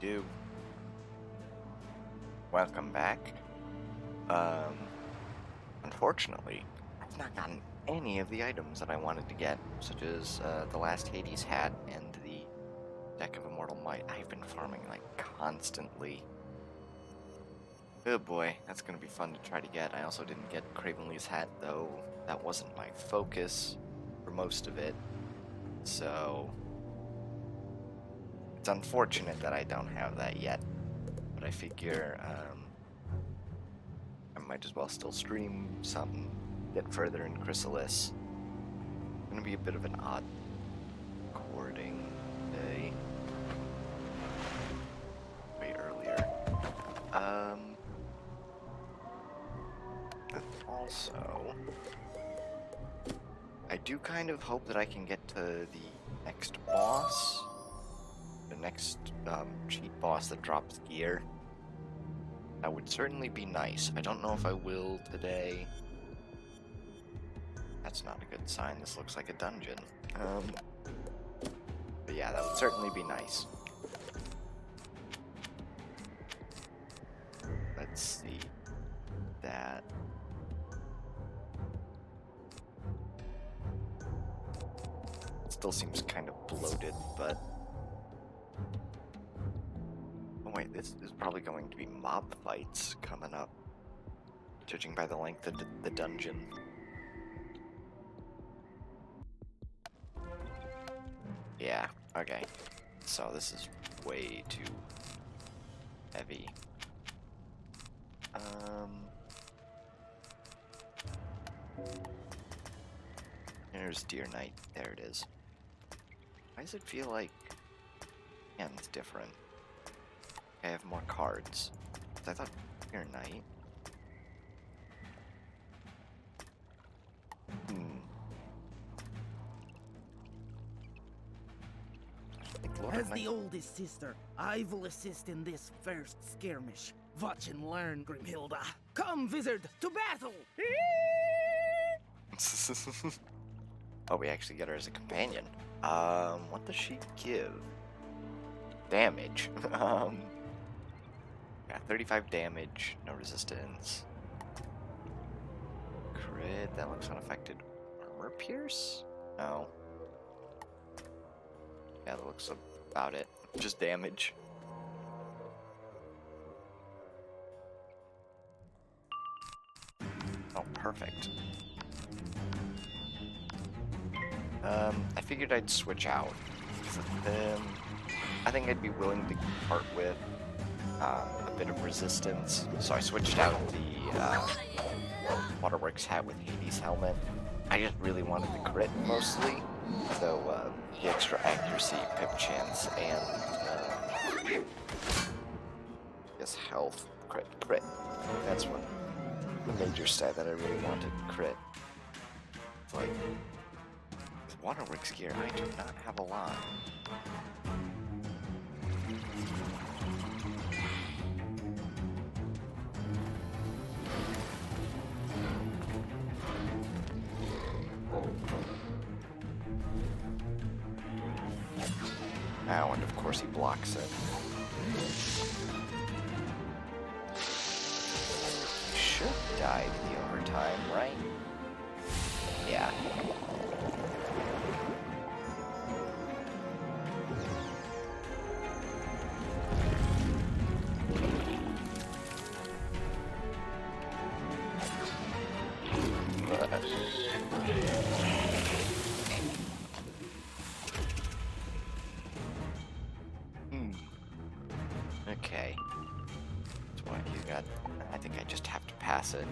do. Welcome back. Um, Unfortunately, I've not gotten any of the items that I wanted to get, such as the last Hades hat and the Deck of Immortal Might. I've been farming like constantly. Oh boy, that's gonna be fun to try to get. I also didn't get Cravenly's hat though. That wasn't my focus for most of it. So it's unfortunate that I don't have that yet. But I figure I might as well still stream some, get further in Chrysalis. It's gonna be a bit of an odd recording day. Way earlier. And also, I do kind of hope that I can get to the next boss. The next cheat boss that drops gear. That would certainly be nice. I don't know if I will today. That's not a good sign. This looks like a dungeon. But yeah, that would certainly be nice. Let's see. That. It still seems kind of bloated, but... Oh wait, this is probably going to be mob fights coming up. Judging by the length of the dungeon. Yeah, okay. So this is way too heavy. There's Deer Knight. There it is. Why does it feel like... Man, it's different. I have more cards. I thought Deer Knight... As the oldest sister, I will assist in this first skirmish. Watch and learn, Grimhilda. Come, wizard, to battle! Oh, we actually get her as a companion. What does she give? Damage. Yeah, 35 damage, no resistance. Crit, that looks unaffected. Armor pierce? No. Yeah, that looks about it. Just damage. Oh, perfect. I figured I'd switch out. I think I'd be willing to part with a bit of resistance. So I switched out the Waterworks hat with Hades helmet. I just really wanted the crit mostly. So the extra accuracy, pip chance, and I guess health, crit. That's what the major stat that I really wanted, crit. It's like, with Waterworks gear, I do not have a lot. Now, and of course he blocks it. He should die to the overtime, right? Yeah. Okay. That's what you got. I think I just have to pass it.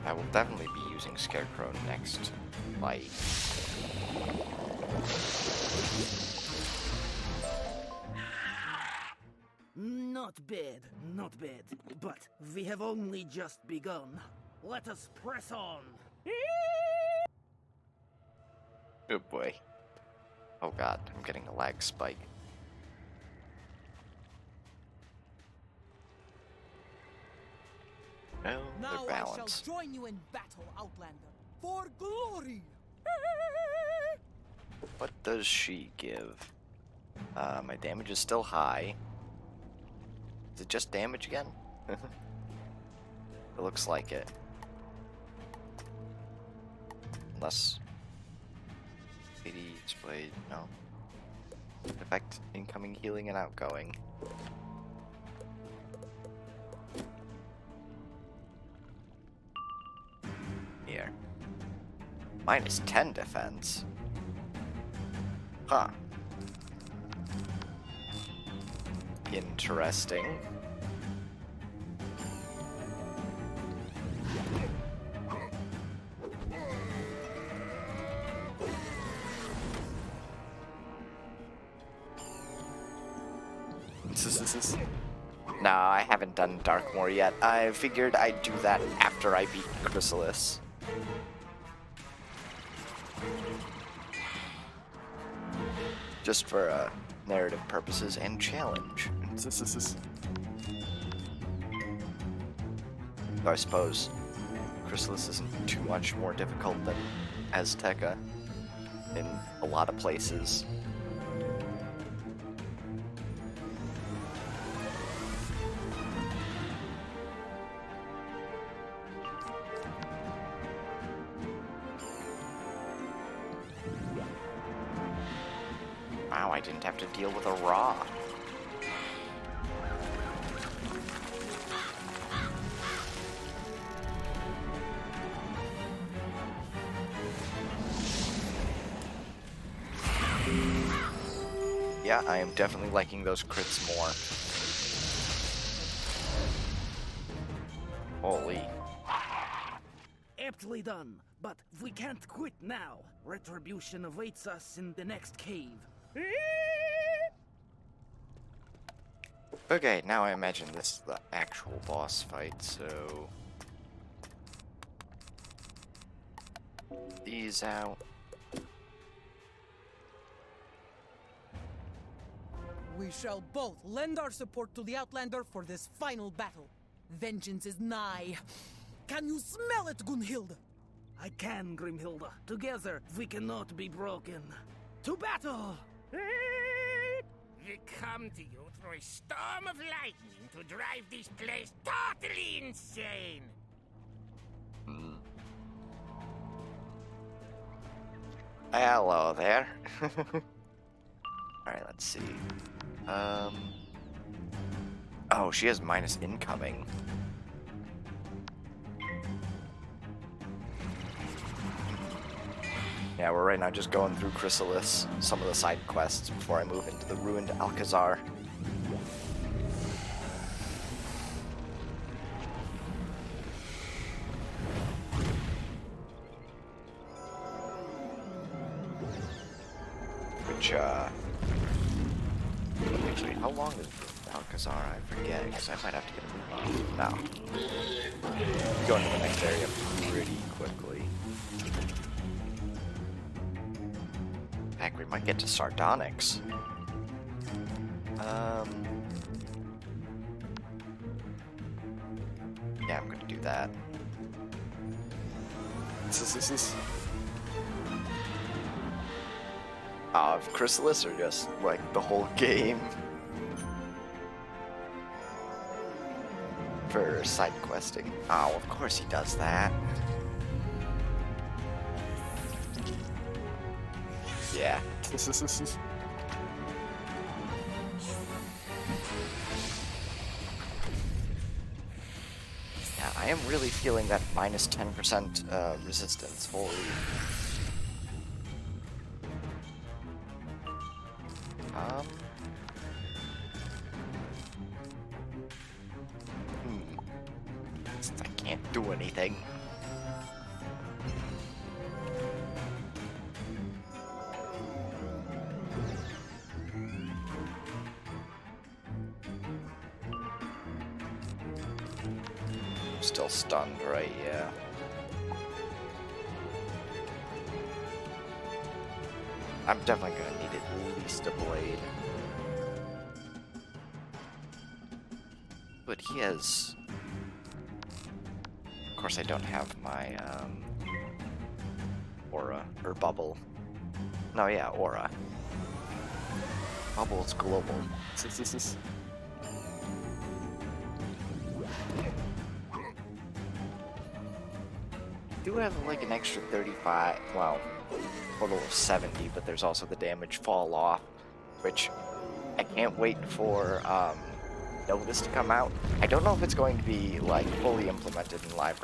I will definitely be using Scarecrow next fight. Not bad, not bad. But we have only just begun. Let us press on. Oh boy. Oh god, I'm getting a lag spike. No, Now they're I balanced. shall join you in battle, Outlander, for glory! What does she give? My damage is still high. Is it just damage again? It looks like it. Unless... 80 displayed, no. Effect incoming, healing, and outgoing. Here. Minus 10 defense. Huh. Interesting. No, I haven't done Darkmoor yet. I figured I'd do that after I beat Chrysalis. Just for narrative purposes and challenge. I suppose Chrysalis isn't too much more difficult than Azteca in a lot of places. Wow, I didn't have to deal with a Raw. Yeah, I am definitely liking those crits more. Holy. Aptly done, but we can't quit now. Retribution awaits us in the next cave. Okay, now I imagine this is the actual boss fight, so... These out. We shall both lend our support to the Outlander for this final battle. Vengeance is nigh. Can you smell it, Gunhild? I can, Grimhilda. Together, we cannot be broken. To battle! We come to you through a storm of lightning to drive this place totally insane. Hello there. Alright, let's see. Oh, she has minus incoming. Yeah, we're right now just going through Chrysalis, some of the side quests, before I move into the ruined Alcazar. Which, actually, how long is Alcazar? I forget, because I might have to get a move on. No. Go into the next area pretty quickly. Heck, we might get to Sardonyx. Yeah, I'm gonna do that. Of Chrysalis or just, like, the whole game? For side questing. Oh, of course he does that. Yeah. Yeah, I am really feeling that minus 10% resistance. Holy. I can't do anything. Still stunned, right? Yeah. I'm definitely gonna need at least a blade. But he has course, I don't have my aura or bubble. No, yeah, aura. Bubble's global. Do have like an extra 35, well, total of 70, but there's also the damage fall off, which I can't wait for Notice to come out. I don't know if it's going to be like fully implemented in Live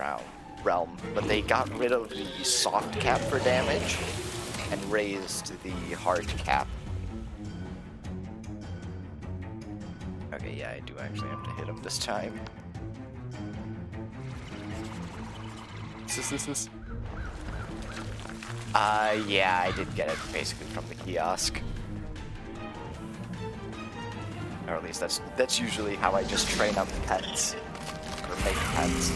Realm, but they got rid of the soft cap for damage and raised the hard cap. Okay, yeah, I do actually have to hit him this time. Yeah, I did get it basically from the kiosk. Or at least that's usually how I just train up pets. Or make pets.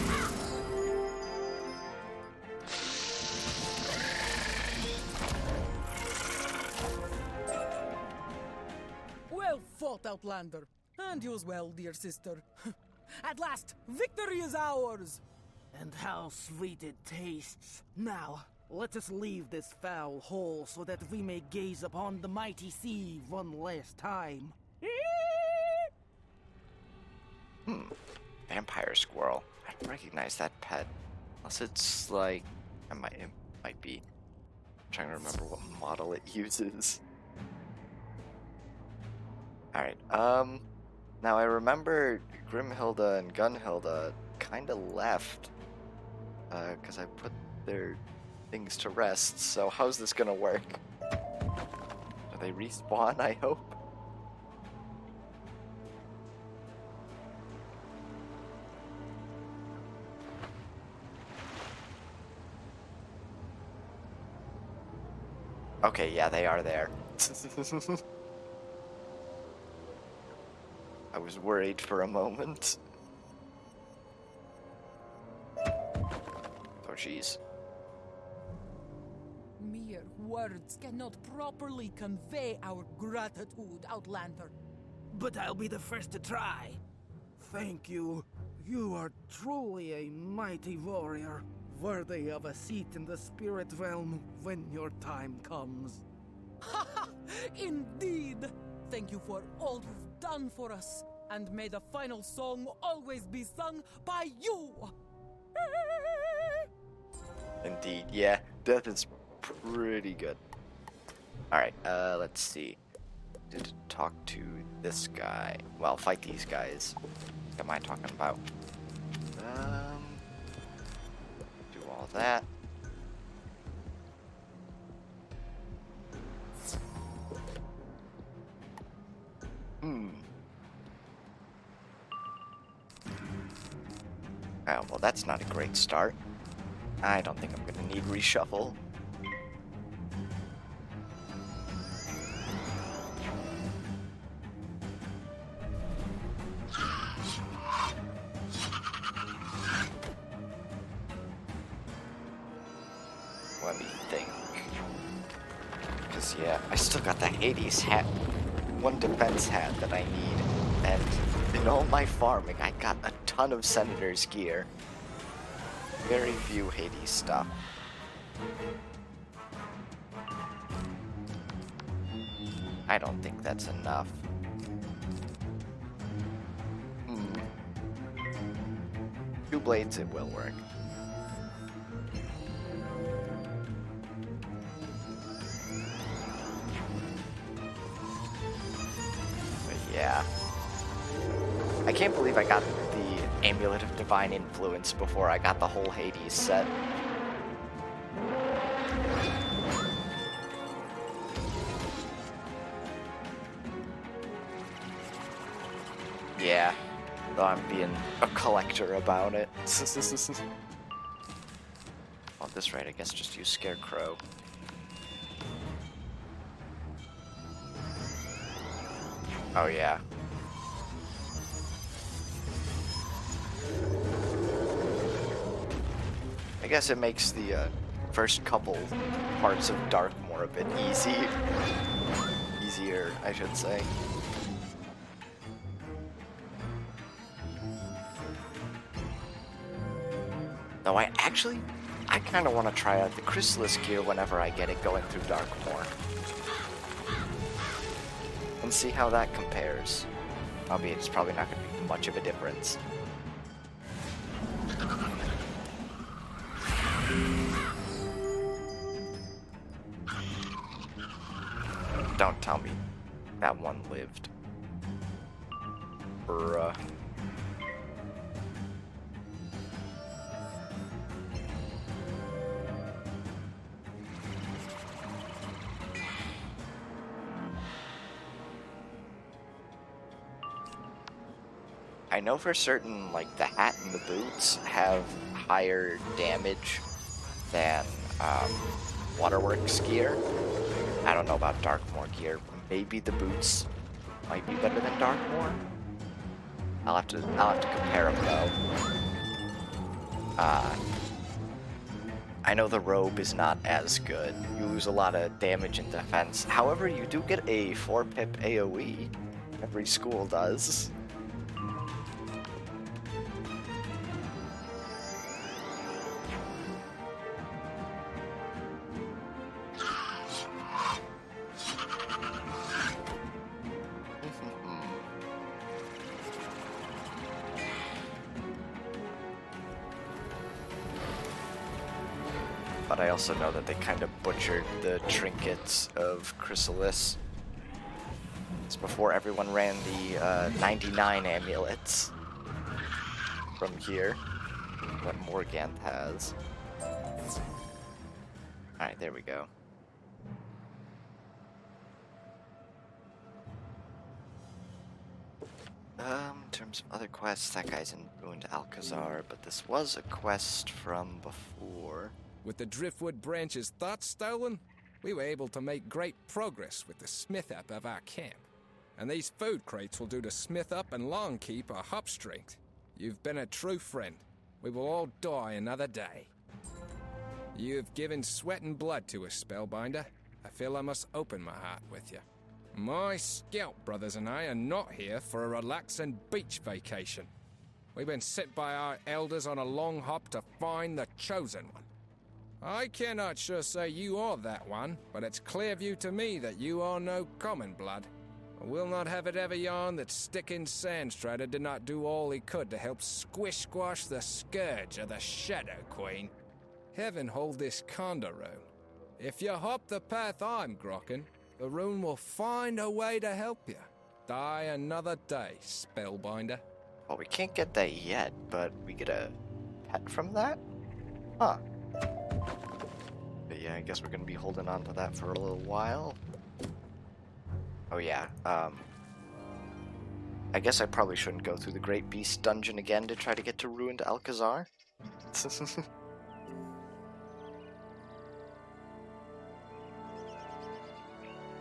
Well fought, Outlander. And you as well, dear sister. At last, victory is ours! And how sweet it tastes. Now, let us leave this foul hole so that we may gaze upon the mighty sea one last time. Vampire squirrel. I don't recognize that pet. Unless it's like... it might be. I'm trying to remember what model it uses. Alright, now I remember Grimhilda and Gunhilda kinda left. Because I put their things to rest, so how's this gonna work? Do they respawn, I hope? Okay, yeah, they are there. I was worried for a moment. Oh, jeez. Mere words cannot properly convey our gratitude, Outlander. But I'll be the first to try. Thank you. You are truly a mighty warrior, worthy of a seat in the spirit realm when your time comes. Indeed! Thank you for all you've done for us, and may the final song always be sung by you! Indeed, yeah, death is pretty good. Alright, let's see. Did talk to this guy. Well, fight these guys. What am I talking about? Do all that. Oh, well, that's not a great start. I don't think I'm gonna need reshuffle. Let me think. Because, yeah, I still got the Hades hat. One defense hat that I need. And in all my farming, I got a ton of Senator's gear. Very few Hades stuff. I don't think that's enough. Two blades, it will work. But yeah. I can't believe I got the Amulet of Divine Influence before I got the whole Hades set. Yeah, though I'm being a collector about it. On this rate, I guess just use Scarecrow. Oh yeah. I guess it makes the first couple parts of Dark more a bit easier, I should say. Though I kind of want to try out the Chrysalis gear whenever I get it going through Darkmoor. And see how that compares. Albeit it's probably not going to be much of a difference. Don't tell me that one lived. Bruh. I know for certain, like, the hat and the boots have higher damage than Waterworks gear. I don't know about Darkmoor gear. Maybe the boots might be better than Darkmoor. I'll have to compare them though. I know the robe is not as good. You lose a lot of damage and defense. However, you do get a 4-pip AoE. Every school does. But I also know that they kind of butchered the trinkets of Chrysalis. It's before everyone ran the 99 amulets from here, what Morganthe has. Alright, there we go. In terms of other quests, that guy's in Ruined Alcazar, but this was a quest from before. With the driftwood branches thought stolen, we were able to make great progress with the smith up of our camp. And these food crates will do to smith up and long keep our hop strength. You've been a true friend. We will all die another day. You have given sweat and blood to us, Spellbinder. I feel I must open my heart with you. My scout brothers and I are not here for a relaxing beach vacation. We've been sent by our elders on a long hop to find the chosen one. I cannot sure say you are that one, but it's clear view to me that you are no common blood. I will not have it ever yarn that Stickin' Sandstrider did not do all he could to help squish-squash the scourge of the Shadow Queen. Heaven hold this Conda rune. If you hop the path I'm grokking, the rune will find a way to help you. Die another day, Spellbinder. Well, we can't get that yet, but we get a pet from that? Huh. But yeah, I guess we're gonna be holding on to that for a little while. Oh yeah, I guess I probably shouldn't go through the Great Beast dungeon again to try to get to Ruined Alcazar.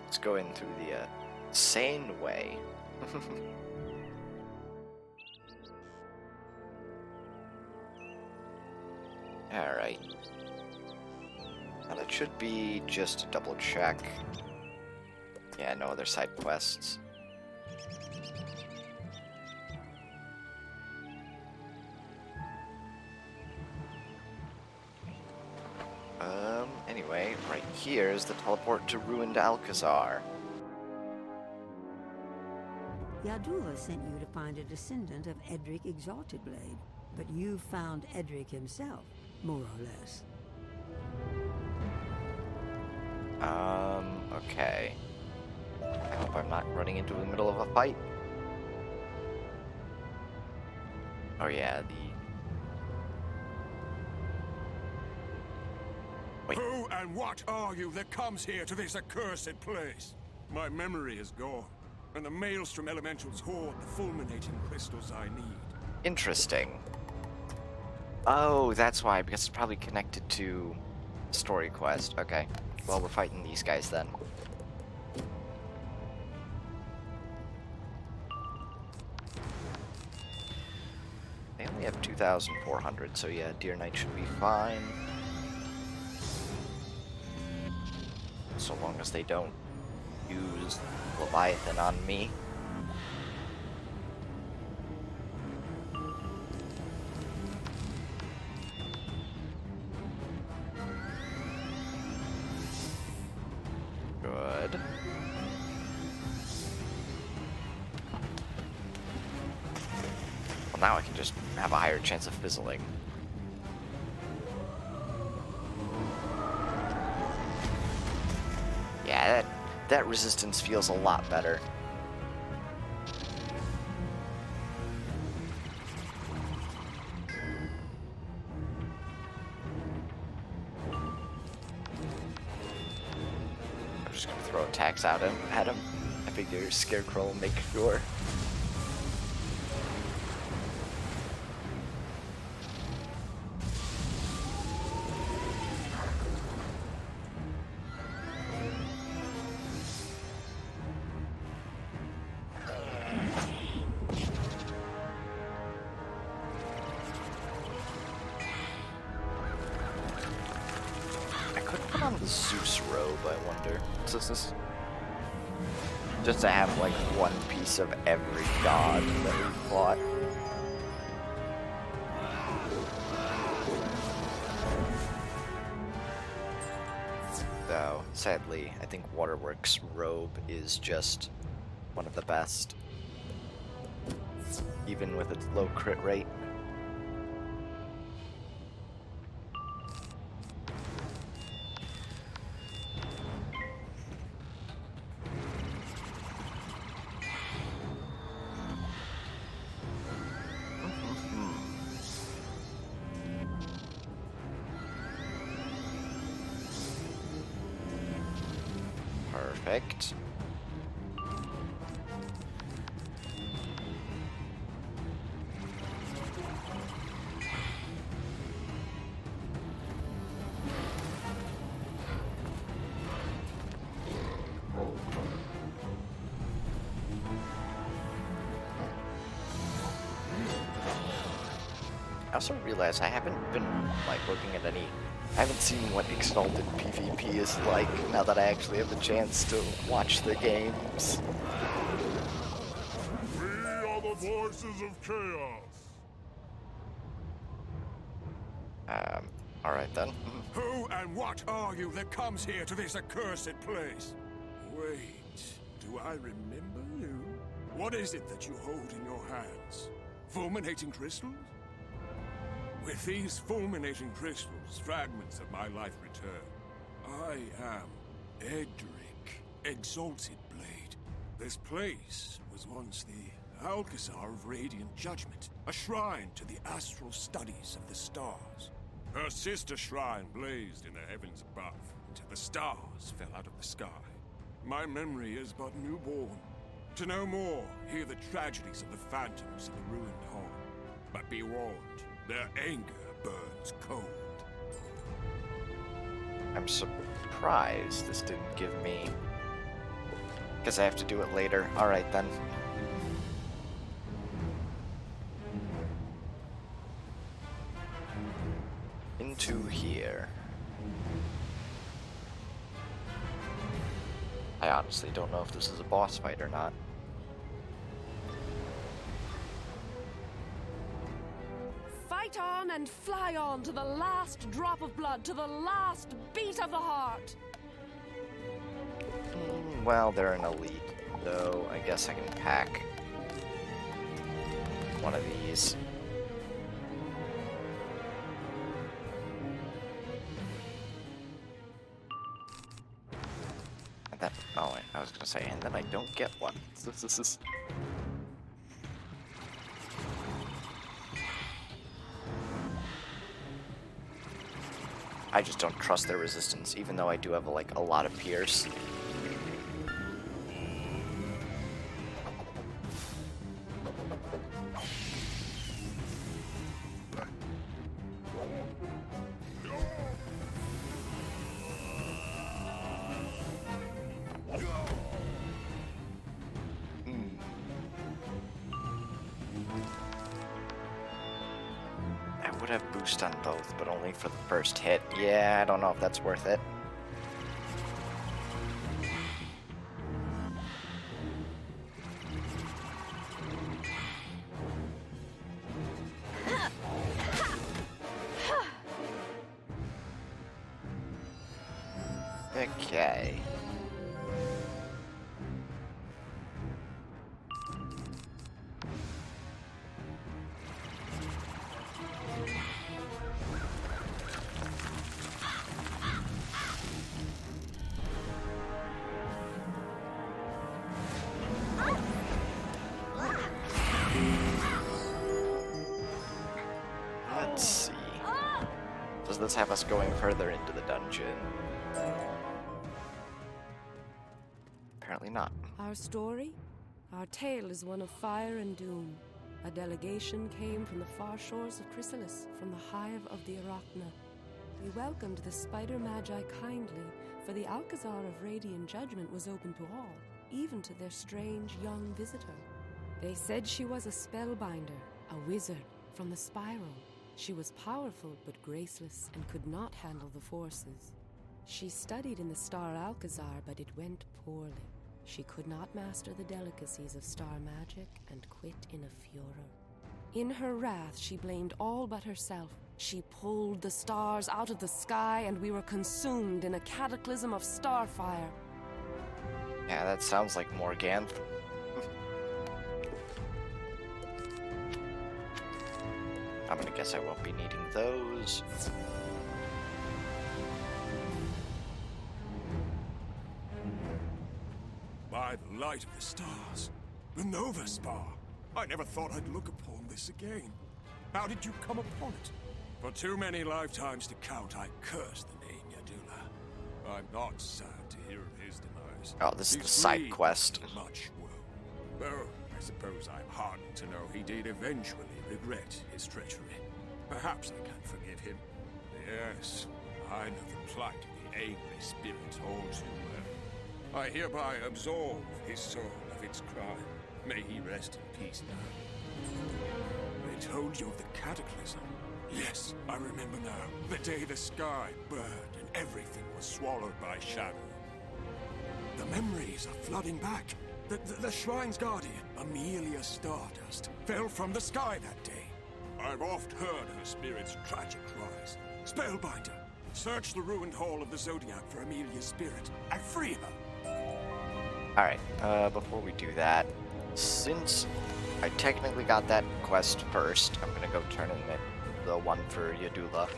Let's go in through the sane way. Alright. Now that should be just a double check. Yeah, no other side quests. Anyway, right here is the teleport to Ruined Alcazar. Yadula sent you to find a descendant of Edric Exalted Blade, but you found Edric himself, more or less. Okay. I hope I'm not running into the middle of a fight. Oh yeah, Wait. Who and what are you that comes here to this accursed place? My memory is gone, and the Maelstrom Elementals hoard the fulminating crystals I need. Interesting. Oh, that's why, because it's probably connected to story quest. Okay. Well, we're fighting these guys then. They only have 2,400, so yeah, Deer Knight should be fine. So long as they don't use Leviathan on me. Well, now I can just have a higher chance of fizzling. Yeah, that resistance feels a lot better. I'm just gonna throw attacks at him. I figure Scarecrow will make sure. On the Zeus robe, I wonder. So this is just to have like one piece of every god that we fought. Though, sadly, I think Waterworks' robe is just one of the best, even with its low crit rate. Perfect. I also realized I haven't been like looking at any. I haven't seen what Exalted PvP is like now that I actually have the chance to watch the games. We are the voices of chaos. Alright then. Who and what are you that comes here to this accursed place? Wait, do I remember you? What is it that you hold in your hands? Fulminating crystals? With these fulminating crystals, fragments of my life return. I am Edric, Exalted Blade. This place was once the Alcazar of Radiant Judgment, a shrine to the astral studies of the stars. Her sister shrine blazed in the heavens above, until the stars fell out of the sky. My memory is but newborn. To know more, hear the tragedies of the phantoms in the ruined hall. But be warned, their anger burns cold. I'm surprised this didn't give me... Because I have to do it later. Alright then. Into here. I honestly don't know if this is a boss fight or not. Fight on and fly on to the last drop of blood, to the last beat of the heart. Well, they're an elite, though I guess I can pack one of these. And then, oh wait, I was gonna say, and then I don't get one. This is... I just don't trust their resistance, even though I do have like a lot of pierce. I would have boost on both, but only for the first hit. Yeah, I don't know if that's worth it. Okay. does this have us going further into the dungeon? Apparently not. Our story? Our tale is one of fire and doom. A delegation came from the far shores of Chrysalis, from the hive of the Arachna. We welcomed the spider magi kindly, for the Alcazar of Radiant Judgment was open to all, even to their strange young visitor. They said she was a spellbinder, a wizard from the spiral. She was powerful but graceless and could not handle the forces. She studied in the Star Alcazar, but it went poorly. She could not master the delicacies of star magic and quit in a furor. In her wrath, she blamed all but herself. She pulled the stars out of the sky, and we were consumed in a cataclysm of starfire. Yeah, that sounds like Morganthe. I'm gonna guess I won't be needing those. By the light of the stars, the Nova Spar. I never thought I'd look upon this again. How did you come upon it? For too many lifetimes to count, I curse the name Yadula. I'm not sad to hear of his demise. Oh, this is He's the side freed quest. from much woe. Though, I suppose I'm hardened to know he did eventually regret his treachery. Perhaps I can forgive him. Yes, I know the plight of the angry spirit all too well. I hereby absolve his soul of its crime. May he rest in peace now. They told you of the cataclysm. Yes, I remember now. The day the sky burned and everything was swallowed by shadow. The memories are flooding back. The shrine's guardian, Amelia Stardust, fell from the sky that day. I've oft heard her spirit's tragic cries. Spellbinder, search the ruined hall of the Zodiac for Amelia's spirit and free her. Alright, before we do that, since I technically got that quest first, I'm gonna go turn in the one for Yadula.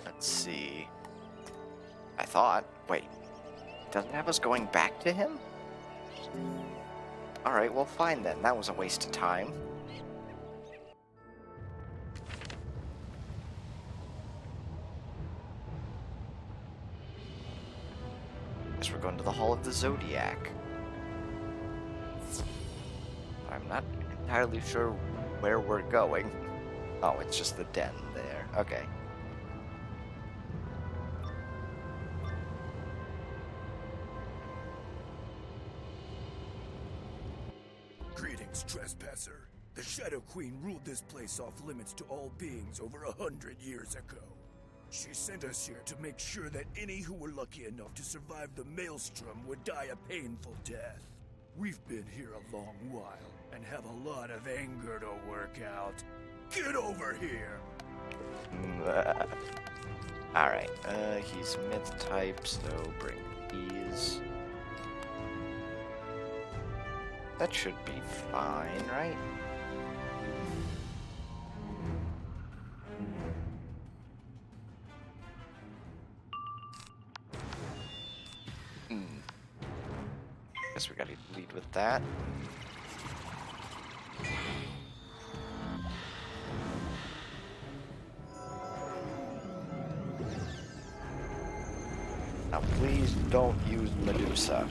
Let's see. I thought, wait, doesn't have us going back to him? Alright, well fine then, that was a waste of time. Guess we're going to the Hall of the Zodiac. I'm not entirely sure where we're going. Oh, it's just the den there. Okay. Greetings, trespasser. The Shadow Queen ruled this place off limits to all beings over 100 years ago. She sent us here to make sure that any who were lucky enough to survive the Maelstrom would die a painful death. We've been here a long while and have a lot of anger to work out. Get over here! Alright, he's myth type, so bring these. That should be fine, right? Guess we gotta lead with that. Now please don't use Medusa.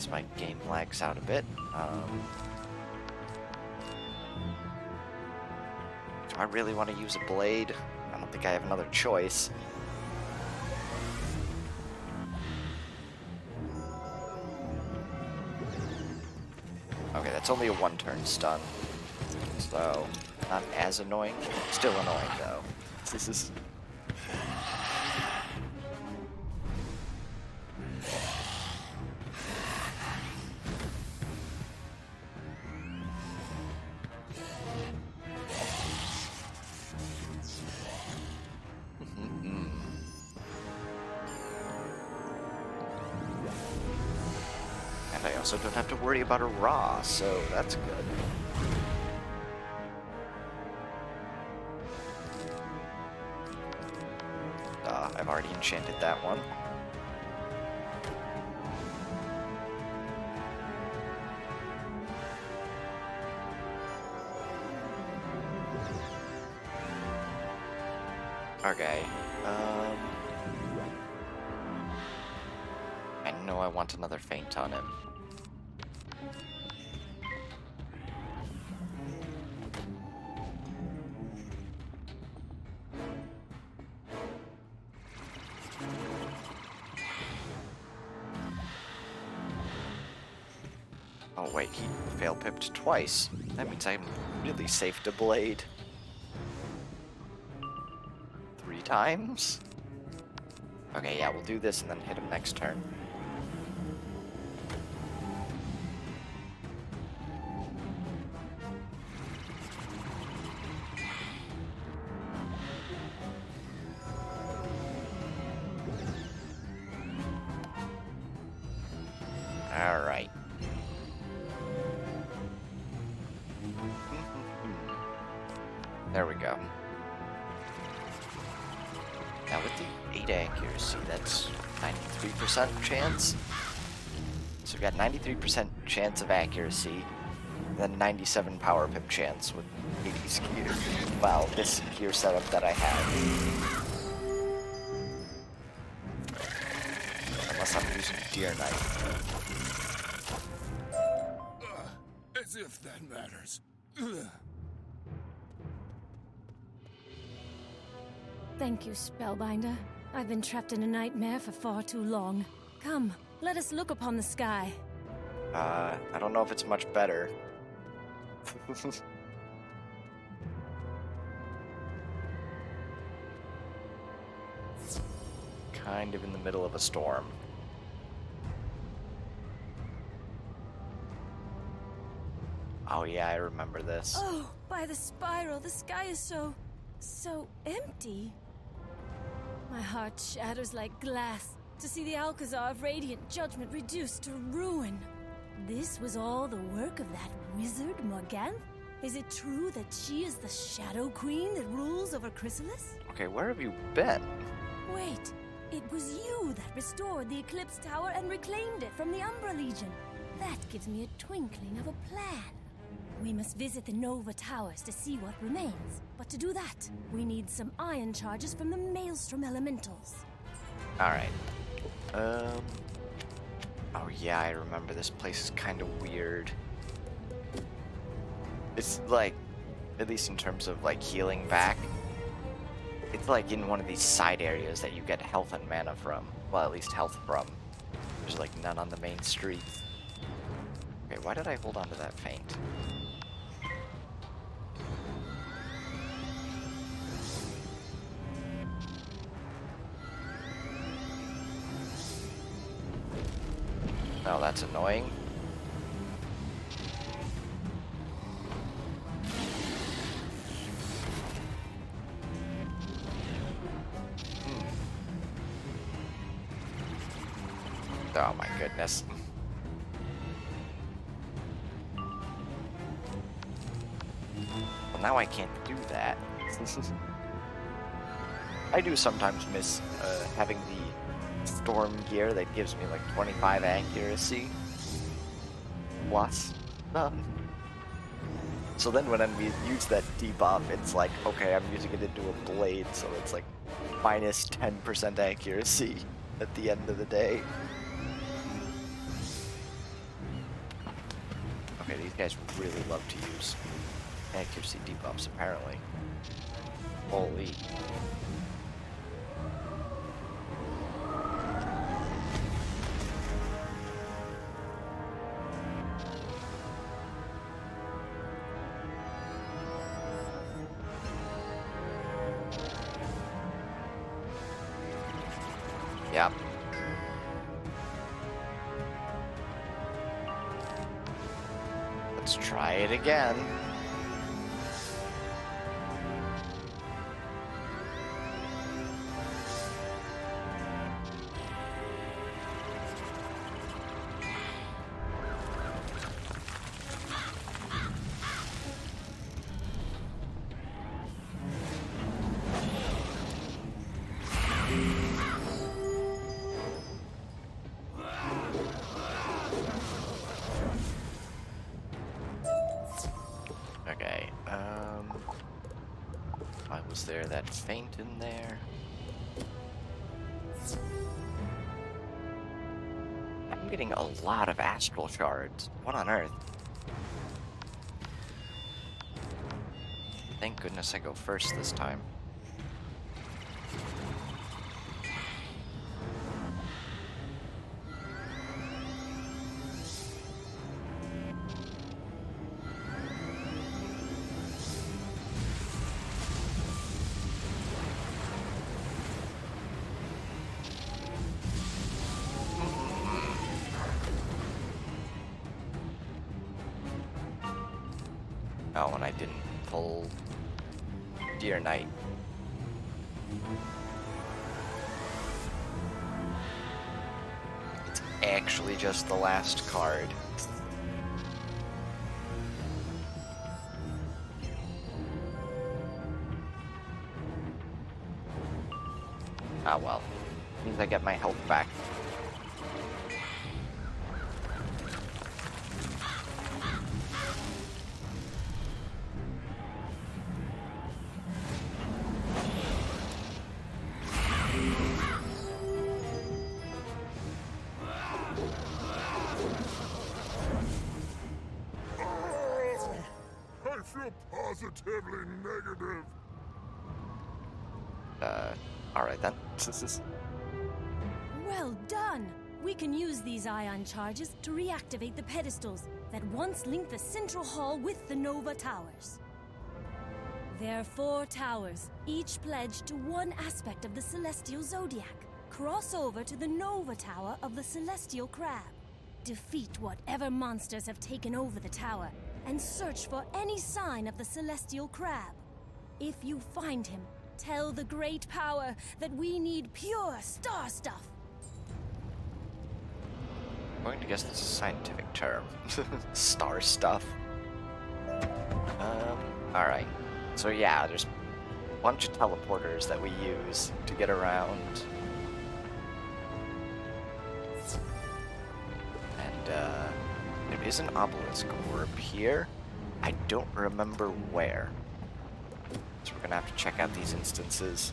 My game lags out a bit. Do I really want to use a blade? I don't think I have another choice. Okay, that's only a one-turn stun, so not as annoying. Still annoying though. This is. I also don't have to worry about a Raw, so that's good. already enchanted that one. Okay. I know I want another feint on him. Oh wait, he fail-pipped twice. That means I'm really safe to blade. 3 times? Okay, yeah, we'll do this and then hit him next turn. Alright. There we go. Now with the 8 accuracy, that's 93% chance. So we've got 93% chance of accuracy, and then 97 power pip chance with 80's gear. Wow, this gear setup that I have. Unless I'm using Deer Knight. As if that matters. Thank you, Spellbinder. I've been trapped in a nightmare for far too long. Come, let us look upon the sky. I don't know if it's much better. Kind of in the middle of a storm. Oh yeah, I remember this. Oh, by the spiral, the sky is so empty. My heart shatters like glass to see the Alcazar of Radiant Judgment reduced to ruin. This was all the work of that wizard, Morganthe? Is it true that she is the Shadow Queen that rules over Chrysalis? Okay, where have you been? Wait, it was you that restored the Eclipse Tower and reclaimed it from the Umbra Legion. That gives me a twinkling of a plan. We must visit the Nova Towers to see what remains. But to do that, we need some iron charges from the Maelstrom Elementals. Alright. Oh yeah, I remember this place is kind of weird. It's like, at least in terms of like healing back, it's like in one of these side areas that you get health and mana from. Well, at least health from. There's like none on the main street. Okay, why did I hold on to that feint? Oh, that's annoying. Oh my goodness. Well, now I can't do that. I do sometimes miss having the storm gear that gives me like 25 accuracy plus none. So then when I use that debuff, it's like, okay, I'm using it into a blade, so it's like minus 10% accuracy at the end of the day. Okay, these guys really love to use accuracy debuffs, apparently. Holy. Yep. Let's try it again. there that faint in there? I'm getting a lot of astral shards. What on earth? Thank goodness I go first this time. Oh, and I didn't pull Deer Knight. It's actually just the last card. Ah well. Means I get my health back. I feel positively negative. Alright then. Well done! We can use these ion charges to reactivate the pedestals that once linked the central hall with the Nova Towers. There are 4 towers, each pledged to one aspect of the Celestial Zodiac. Cross over to the Nova Tower of the Celestial Crab. Defeat whatever monsters have taken over the tower, and search for any sign of the Celestial Crab. If you find him, tell the Great Power that we need pure star stuff. I'm going to guess this is a scientific term. Star stuff. Alright. So yeah, there's a bunch of teleporters that we use to get around. And, there is an obelisk orb here. I don't remember where. So we're gonna have to check out these instances.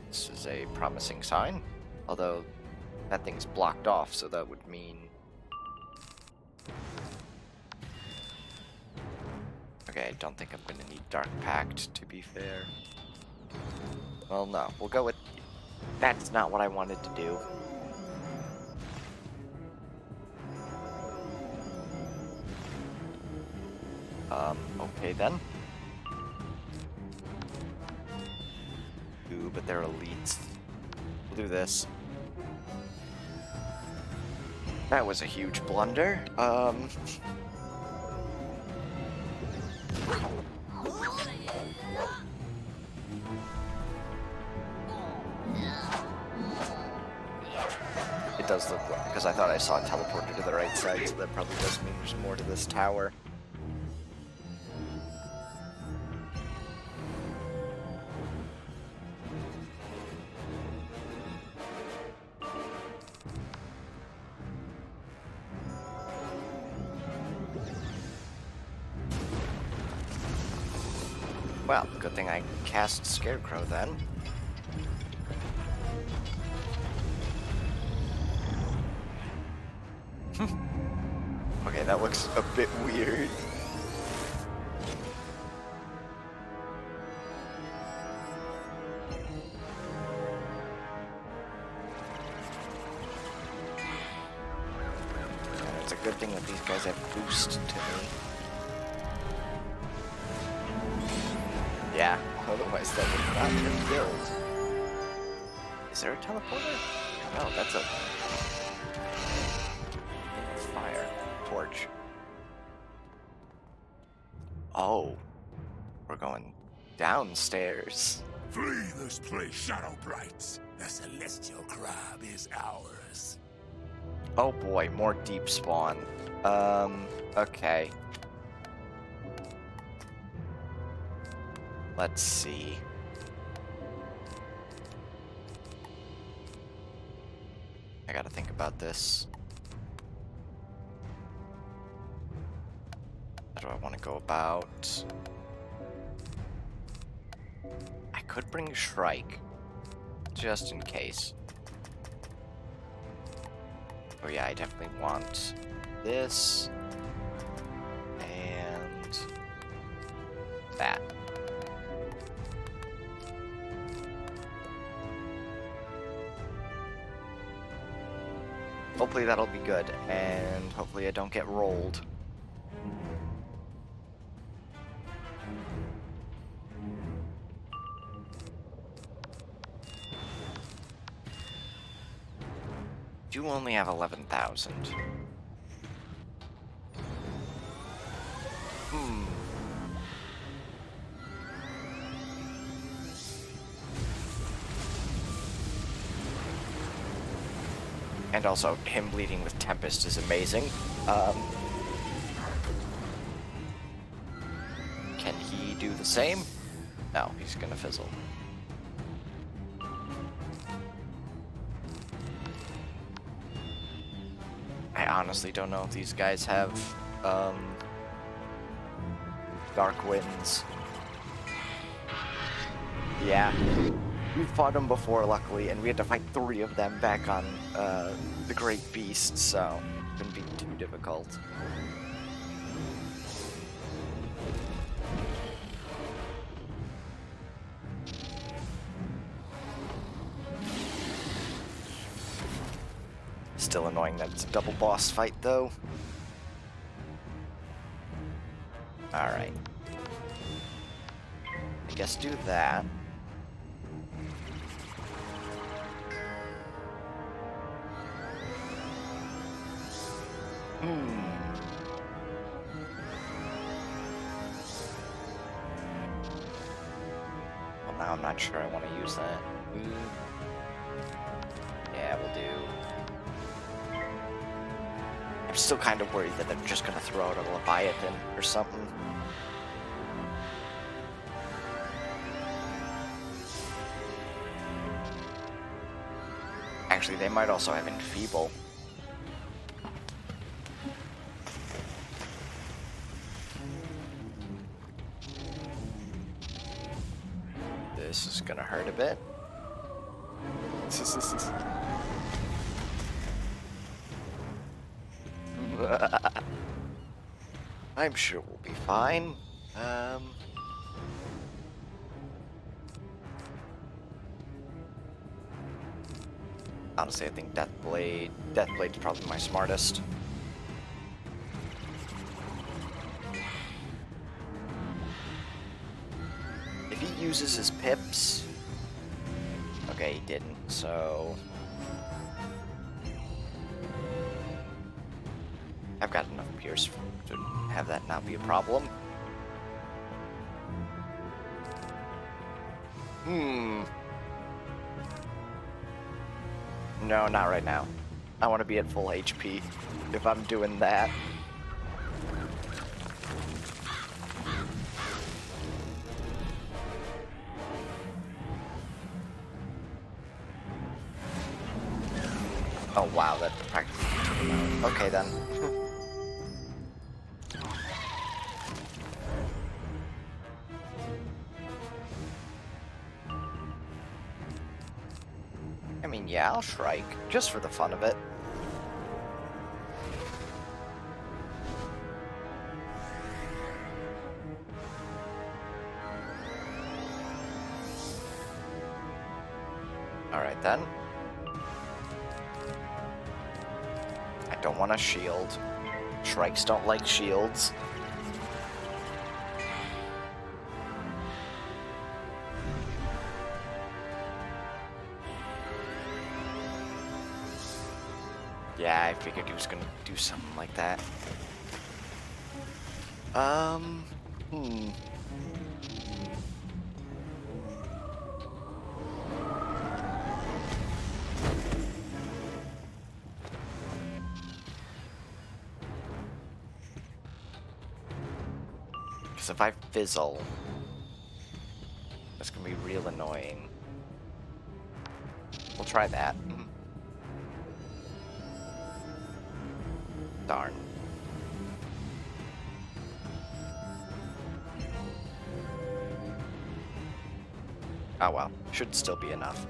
This is a promising sign, although that thing's blocked off, so that would mean... Okay, I don't think I'm gonna need Dark Pact, to be fair. Well, no, we'll go with... That's not what I wanted to do. Okay then. Ooh, but they're elites. We'll do this. That was a huge blunder. It does look like, because I thought I saw a teleporter to the right side, so that probably does mean there's more to this tower. Well, good thing I cast Scarecrow then. Okay, that looks a bit weird. And it's a good thing that these guys have boost to me. Yeah, otherwise that would not have killed. Is there a teleporter? No, that's a fire torch. Oh, we're going downstairs. Flee this place, Shadow Blights. The Celestial Crab is ours. Oh boy, more deep spawn. Okay. Let's see. I gotta think about this. How do I want to go about? I could bring Shrike, just in case. Oh yeah, I definitely want this and that. Hopefully that'll be good, and hopefully I don't get rolled. You only have 11,000. And also, him bleeding with Tempest is amazing. Can he do the same? No, he's gonna fizzle. I honestly don't know if these guys have, Dark Winds. Yeah. We fought them before, luckily, and we had to fight 3 of them back on, the Great Beast, so it wouldn't be too difficult. Still annoying that it's a double boss fight, though. Alright. I guess do that. Well, now I'm not sure I want to use that. Yeah, we'll do. I'm still kind of worried that they're just gonna throw out a Leviathan or something. Actually, they might also have Enfeeble. This is gonna hurt a bit. I'm sure we'll be fine. Honestly, I think Deathblade's probably my smartest. If he uses his pips... Okay, he didn't, so... I've got enough Pierce to have that not be a problem. No, not right now. I want to be at full HP if I'm doing that. Oh wow, that practically took him out. Okay then. I mean, yeah, I'll Shrike, just for the fun of it. Alright then. I don't want a shield. Shrikes don't like shields. Yeah, I figured he was gonna do something like that. Because if I fizzle, that's gonna be real annoying. We'll try that. Darn. Oh well, should still be enough.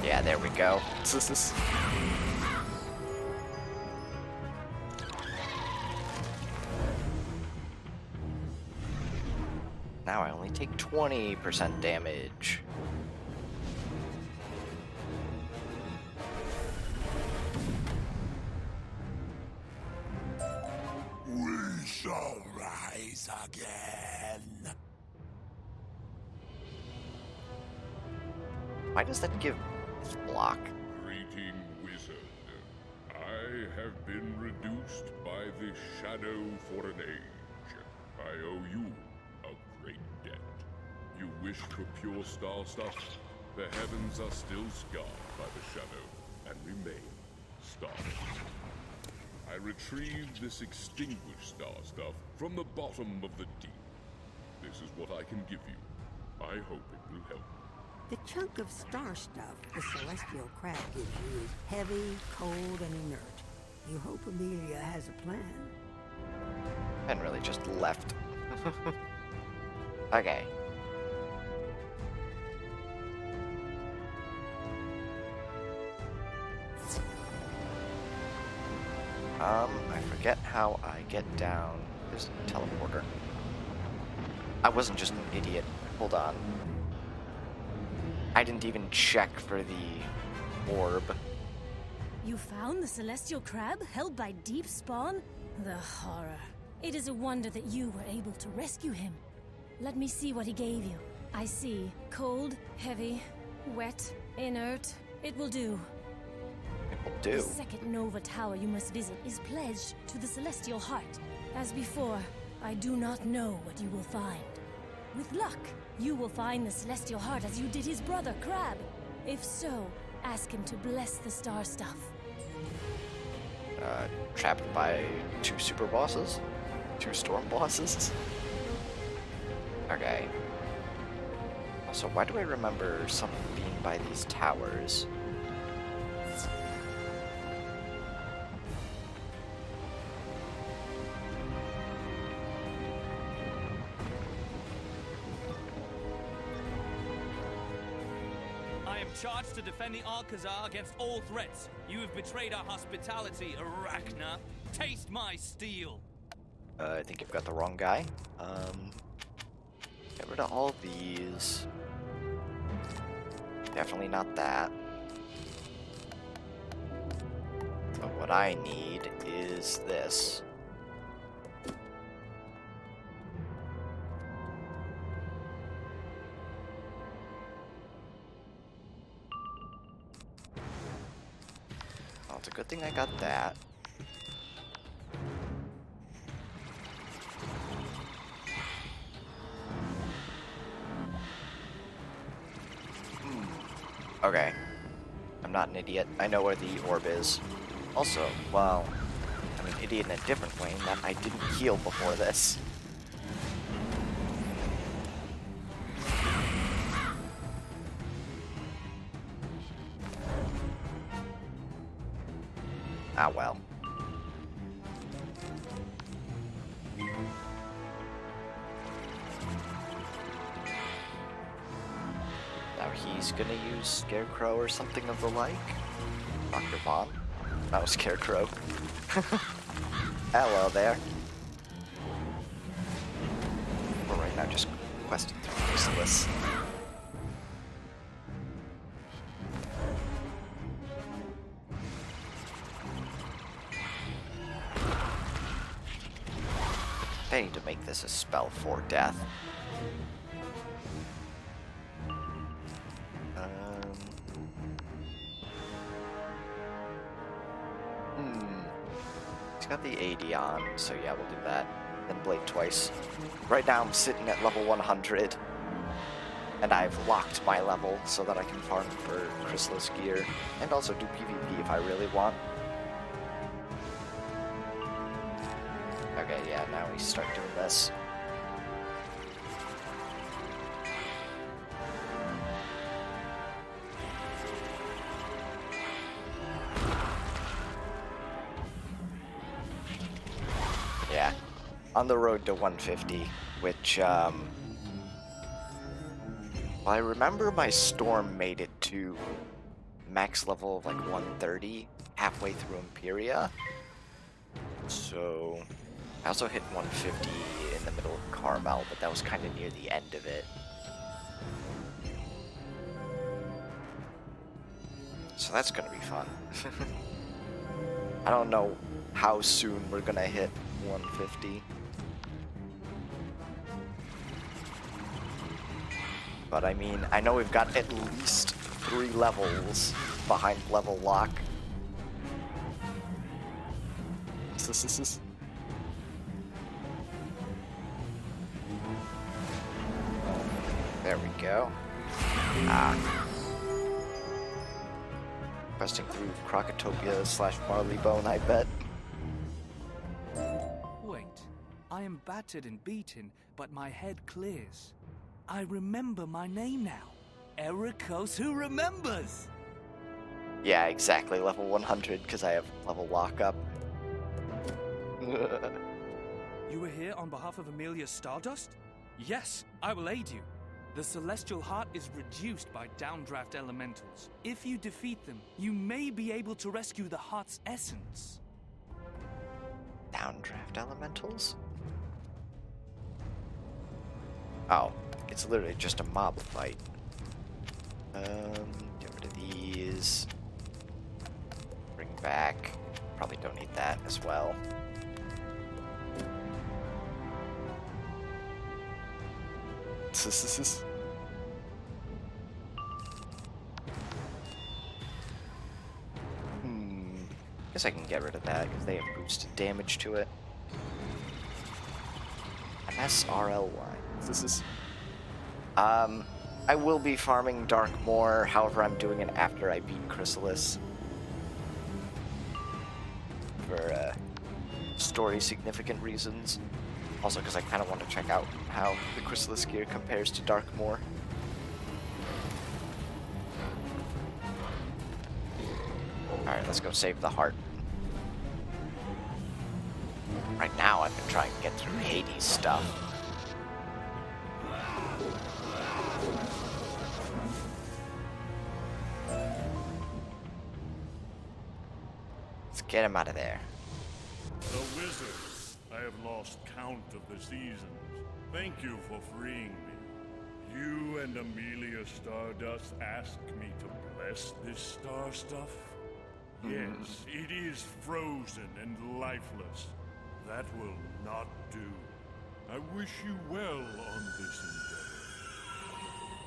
Yeah, there we go. Now I only take 20% damage. We shall rise again. Why does that give block? Greeting, wizard. I have been reduced by the shadow for an age. I owe you a great debt. You wished for pure star stuff? The heavens are still scarred by the shadow, and remain starry. I retrieved this extinguished star stuff from the bottom of the deep. This is what I can give you. I hope it will help. The chunk of star stuff the celestial crab gives you is heavy, cold, and inert. You hope Amelia has a plan. And really just left. Okay. I forget how I get down. There's a teleporter. I wasn't just an idiot. Hold on. I didn't even check for the orb. You found the celestial crab held by deep spawn? The horror. It is a wonder that you were able to rescue him. Let me see what he gave you. I see. Cold, heavy, wet, inert. It will do. It will do. The second Nova Tower you must visit is pledged to the Celestial Heart. As before, I do not know what you will find. With luck, you will find the Celestial Heart as you did his brother, Crab. If so, ask him to bless the star stuff. Trapped by 2 super bosses? 2 storm bosses? Okay. Also, why do I remember something being by these towers? I am charged to defend the Alcazar against all threats. You have betrayed our hospitality, Arachna. Taste my steel. I think you've got the wrong guy. Get rid of all these. Definitely not that. But what I need is this. Well, it's a good thing I got that. Okay. I'm not an idiot. I know where the orb is. Also, well, I'm an idiot in a different way in that I didn't heal before this. Ah, well. Now he's gonna use Scarecrow or something of the like. Dr. Vaughn? No, Scarecrow. Hello there. We're right now just questing through Chrysalis. I need to make this a spell for death. He's got the 80 on, so yeah, we'll do that. Then Blade twice. Right now I'm sitting at level 100. And I've locked my level so that I can farm for Chrysalis gear. And also do PvP if I really want. Okay, yeah, now we start doing this. on the road to 150, which, well, I remember my storm made it to max level of like 130 halfway through Imperia. So I also hit 150 in the middle of Carmel, but that was kind of near the end of it. So that's gonna be fun. I don't know how soon we're gonna hit 150. But I mean, I know we've got at least 3 levels behind level lock. There we go. Questing through Crocotopia / Marleybone, I bet. Wait, I am battered and beaten, but my head clears. I remember my name now. Ericos who remembers! Yeah, exactly. Level 100, because I have level lockup. You were here on behalf of Amelia Stardust? Yes, I will aid you. The Celestial Heart is reduced by downdraft elementals. If you defeat them, you may be able to rescue the Heart's essence. Downdraft elementals? Oh, it's literally just a mob fight. Get rid of these. Bring back. Probably don't need that as well. Guess I can get rid of that because they have boosted damage to it. MSRLY. This is. I will be farming Darkmoor, however I'm doing it after I beat Chrysalis. For story significant reasons. Also because I kind of want to check out how the Chrysalis gear compares to Darkmoor. Alright, let's go save the heart. Right now I've been trying to get through Hades stuff. Let's get him out of there. The wizard. I have lost count of the seasons. Thank you for freeing me. You and Amelia Stardust asked me to bless this star stuff? Yes, it is frozen and lifeless. That will not do. I wish you well on this endeavor.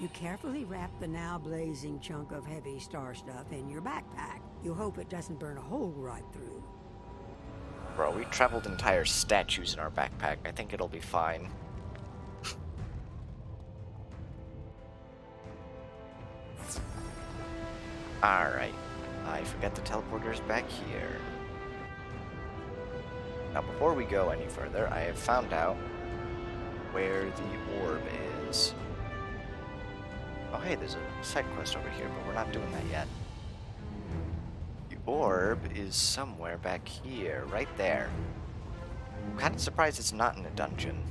You carefully wrap the now blazing chunk of heavy star stuff in your backpack. You hope it doesn't burn a hole right through. Bro, we traveled entire statues in our backpack. I think it'll be fine. Alright. I forgot the teleporter's back here. Now, before we go any further, I have found out where the orb is. Oh, hey, there's a side quest over here, but we're not doing that yet. The orb is somewhere back here, right there. I'm kind of surprised it's not in a dungeon.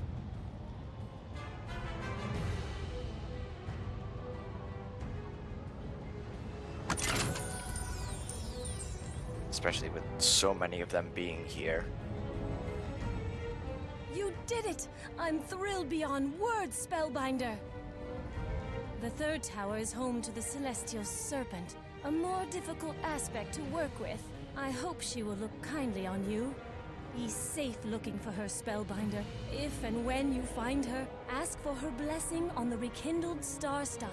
Especially with so many of them being here. You did it! I'm thrilled beyond words, Spellbinder! The third tower is home to the Celestial Serpent, a more difficult aspect to work with. I hope she will look kindly on you. Be safe looking for her, Spellbinder. If and when you find her, ask for her blessing on the rekindled star stuff.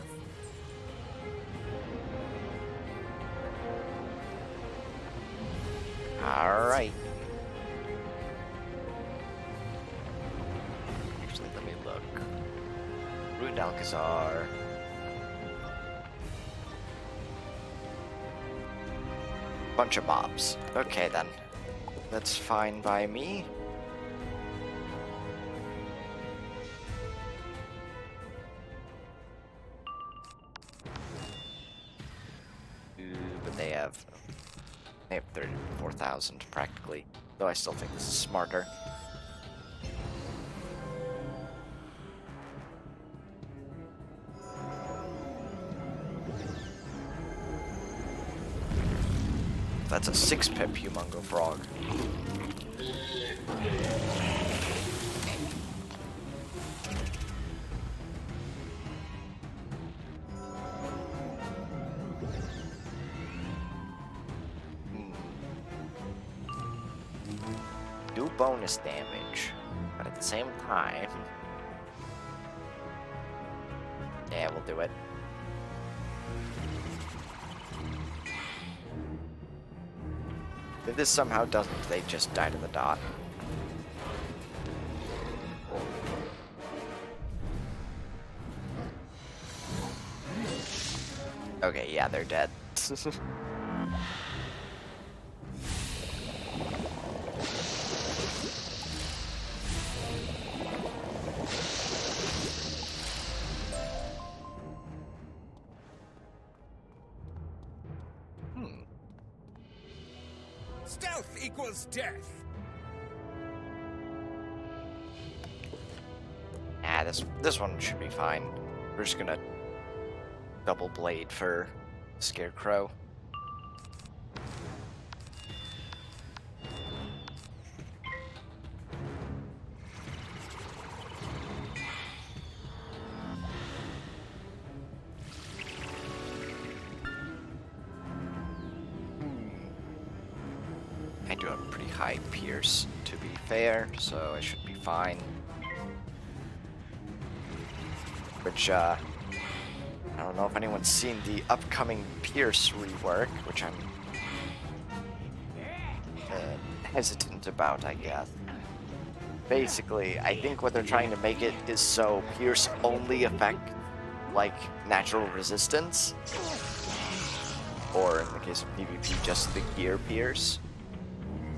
Alright. Actually, let me look. Ruined Alcazar. Bunch of mobs. Okay then. That's fine by me. But they have 34,000 practically. Though I still think this is smarter. that's a 6-pip Humongo Frog. Do bonus damage, but at the same time... Yeah, we'll do it. If this somehow doesn't, they just die to the dot. Okay, yeah, they're dead. Stealth equals death. Ah, this one should be fine. We're just gonna double blade for Scarecrow. I do have a pretty high pierce, to be fair, so I should be fine. Which, I don't know if anyone's seen the upcoming Pierce rework, which I'm hesitant about, I guess. Basically, I think what they're trying to make it is so Pierce only affect, like, natural resistance. Or, in the case of PvP, just the gear Pierce.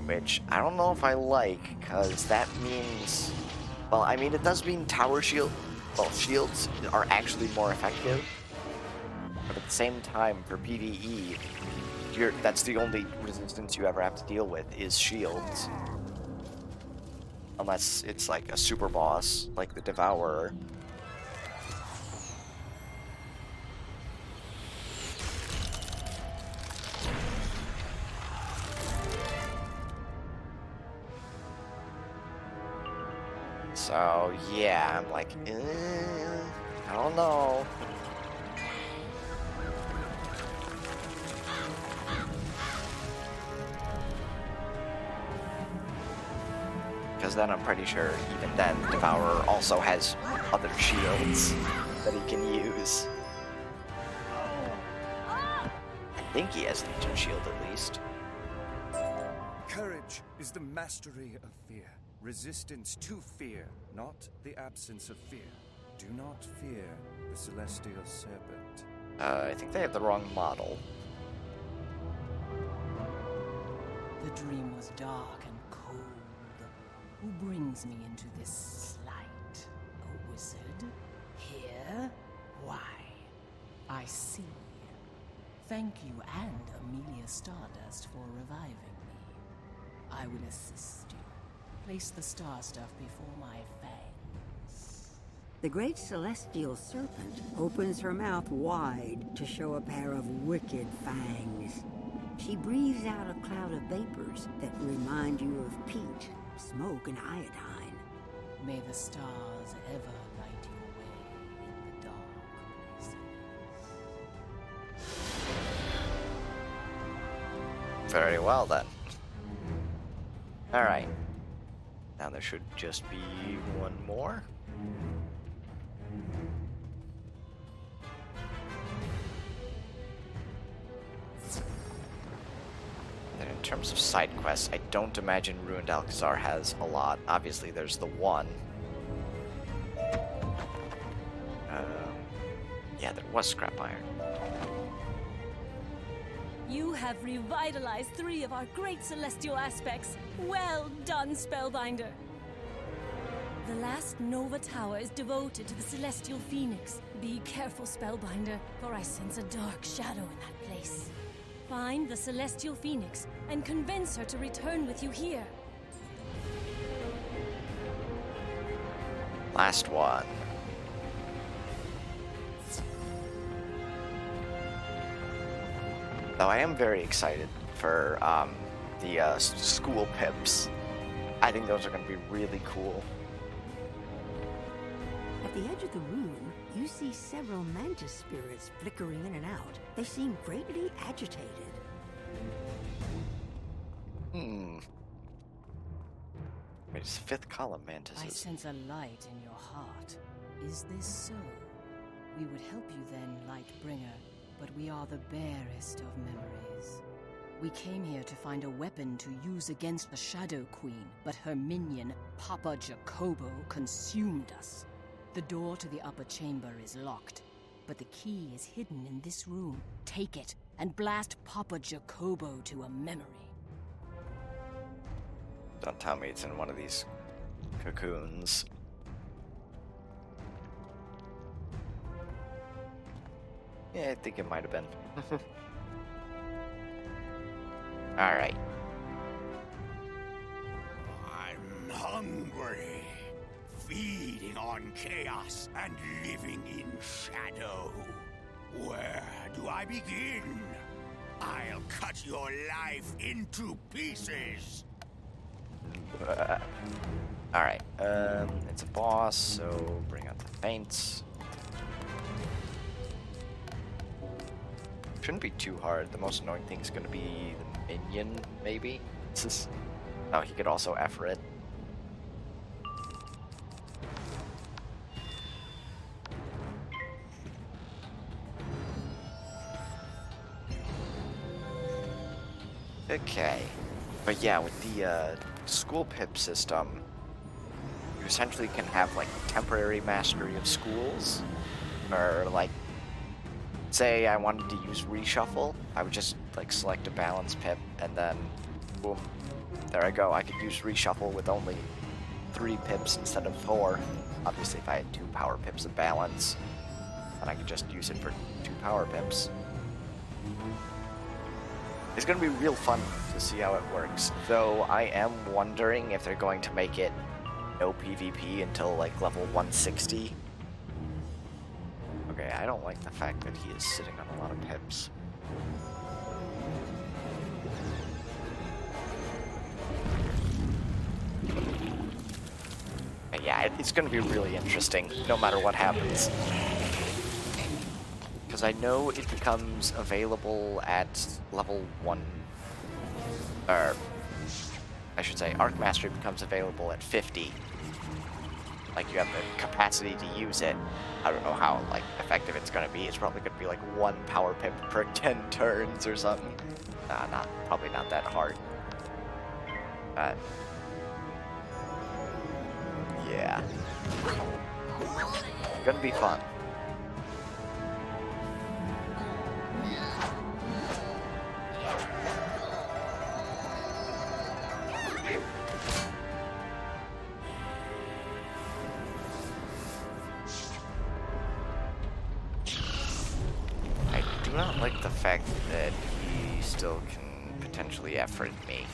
Which I don't know if I like, because that means... Well, I mean, it does mean tower shield... Well, shields are actually more effective. But at the same time, for PvE, that's the only resistance you ever have to deal with, is shields. Unless it's like a super boss, like the Devourer. So, yeah, I'm like, I don't know. Because then I'm pretty sure even then Devourer also has other shields that he can use. I think he has Legion Shield at least. Courage is the mastery of fear. Resistance to fear, not the absence of fear. Do not fear the Celestial Serpent. I think they have the wrong model. The dream was dark and cold. Who brings me into this light? A wizard? Here? Why? I see. Thank you and Amelia Stardust for reviving me. I will assist you. Place the star stuff before my fangs. The great celestial serpent opens her mouth wide to show a pair of wicked fangs. She breathes out a cloud of vapors that remind you of peat, smoke, and iodine. May the stars ever light your way in the dark places. Very well then. Alright. Now there should just be one more. And in terms of side quests, I don't imagine Ruined Alcazar has a lot. Obviously, there's the one. Yeah, there was scrap iron. You have revitalized 3 of our great celestial aspects. Well done, Spellbinder. The last Nova Tower is devoted to the Celestial Phoenix. Be careful, Spellbinder, for I sense a dark shadow in that place. Find the Celestial Phoenix and convince her to return with you here. Last one. Though I am very excited for the school pips. I think those are going to be really cool. At the edge of the room, you see several mantis spirits flickering in and out. They seem greatly agitated. Wait, it's fifth column mantises. I sense a light in your heart. Is this so? We would help you then, Lightbringer, but we are the barest of memories. We came here to find a weapon to use against the Shadow Queen, but her minion, Papa Jacobo, consumed us. The door to the upper chamber is locked, but the key is hidden in this room. Take it and blast Papa Jacobo to a memory. Don't tell me it's in one of these cocoons. Yeah, I think it might have been. Alright. I'm hungry. Feeding on chaos and living in shadow. Where do I begin? I'll cut your life into pieces. Alright, it's a boss, so bring out the feints. Shouldn't be too hard. The most annoying thing is going to be the minion, maybe? Oh, he could also effort it. Okay. But yeah, with the school pip system, you essentially can have like temporary mastery of schools, or like, say I wanted to use reshuffle, I would just like select a balance pip and then boom, there I go. I could use reshuffle with only 3 pips instead of 4. Obviously if I had 2 power pips of balance, then I could just use it for 2 power pips. It's gonna be real fun to see how it works, though I am wondering if they're going to make it no PvP until like level 160. Okay, I don't like the fact that he is sitting on a lot of pips. But yeah, it's gonna be really interesting, no matter what happens. Because I know it becomes available at level 1, or I should say Arc Mastery becomes available at 50. Like, you have the capacity to use it. I don't know how, like, effective it's gonna be. It's probably gonna be like 1 power pip per 10 turns or something. Nah, probably not that hard. But yeah. Gonna be fun. I do not like the fact that he still can potentially effort me.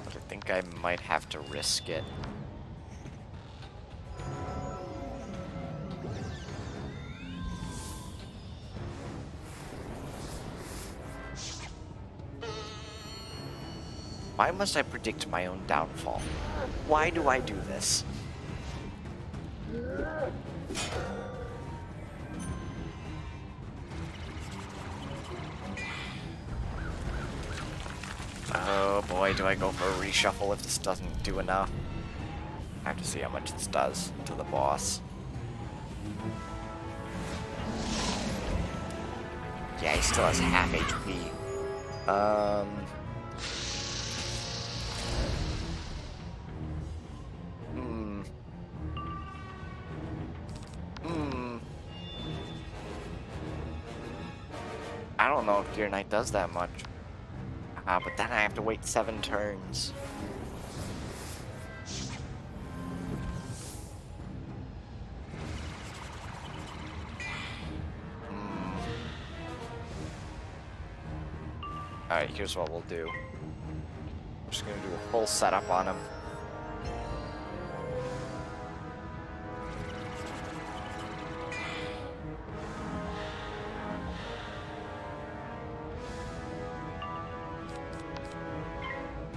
But I think I might have to risk it. Why must I predict my own downfall? Why do I do this? Oh boy, do I go for a reshuffle if this doesn't do enough? I have to see how much this does to the boss. Yeah, he still has half HP. I don't know if Deer Knight does that much. But then I have to wait 7 turns. Alright, here's what we'll do. I'm just gonna do a full setup on him.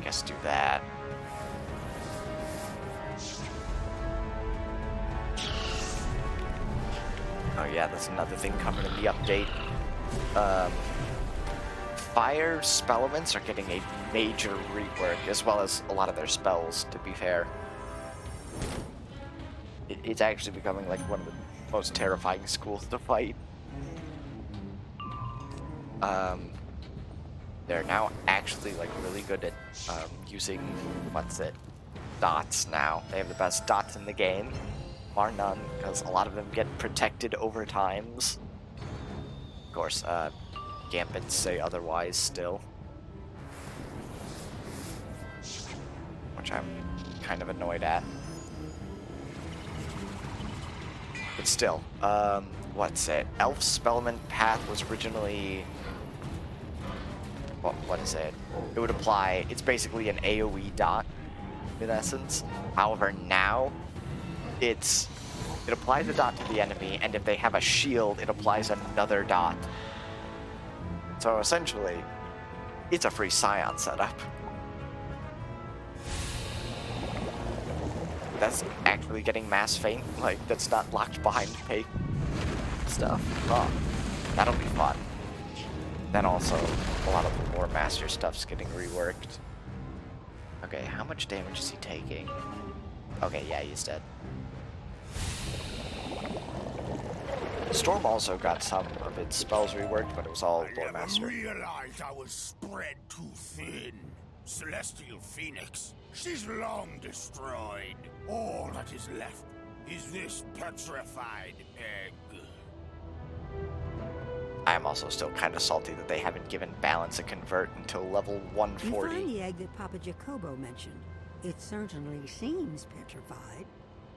guess do that. Oh yeah, that's another thing coming in the update. Fire spell elements are getting a major rework, as well as a lot of their spells, to be fair. It's actually becoming like one of the most terrifying schools to fight. They're now actually like really good at using, dots now. They have the best dots in the game, bar none, because a lot of them get protected over times. Of course, Gambits say otherwise still, which I'm kind of annoyed at. But still, Elf Spellman Path was originally, what is it? It would apply, it's basically an AoE dot, in essence. However, now, it applies a dot to the enemy, and if they have a shield, it applies another dot. So essentially, it's a free Scion setup. That's actually getting mass faint, like, that's not locked behind pay stuff. Oh, that'll be fun. Then also, a lot of the War Master stuff's getting reworked. Okay, how much damage is he taking? Okay, yeah, he's dead. Storm also got some of its spells reworked, but it was all Lore Master. I realized I was spread too thin. Celestial Phoenix, she's long destroyed. All that is left is this petrified egg. I am also still kind of salty that they haven't given Balance a convert until level 140. You find the egg that Papa Jacobo mentioned. It certainly seems petrified.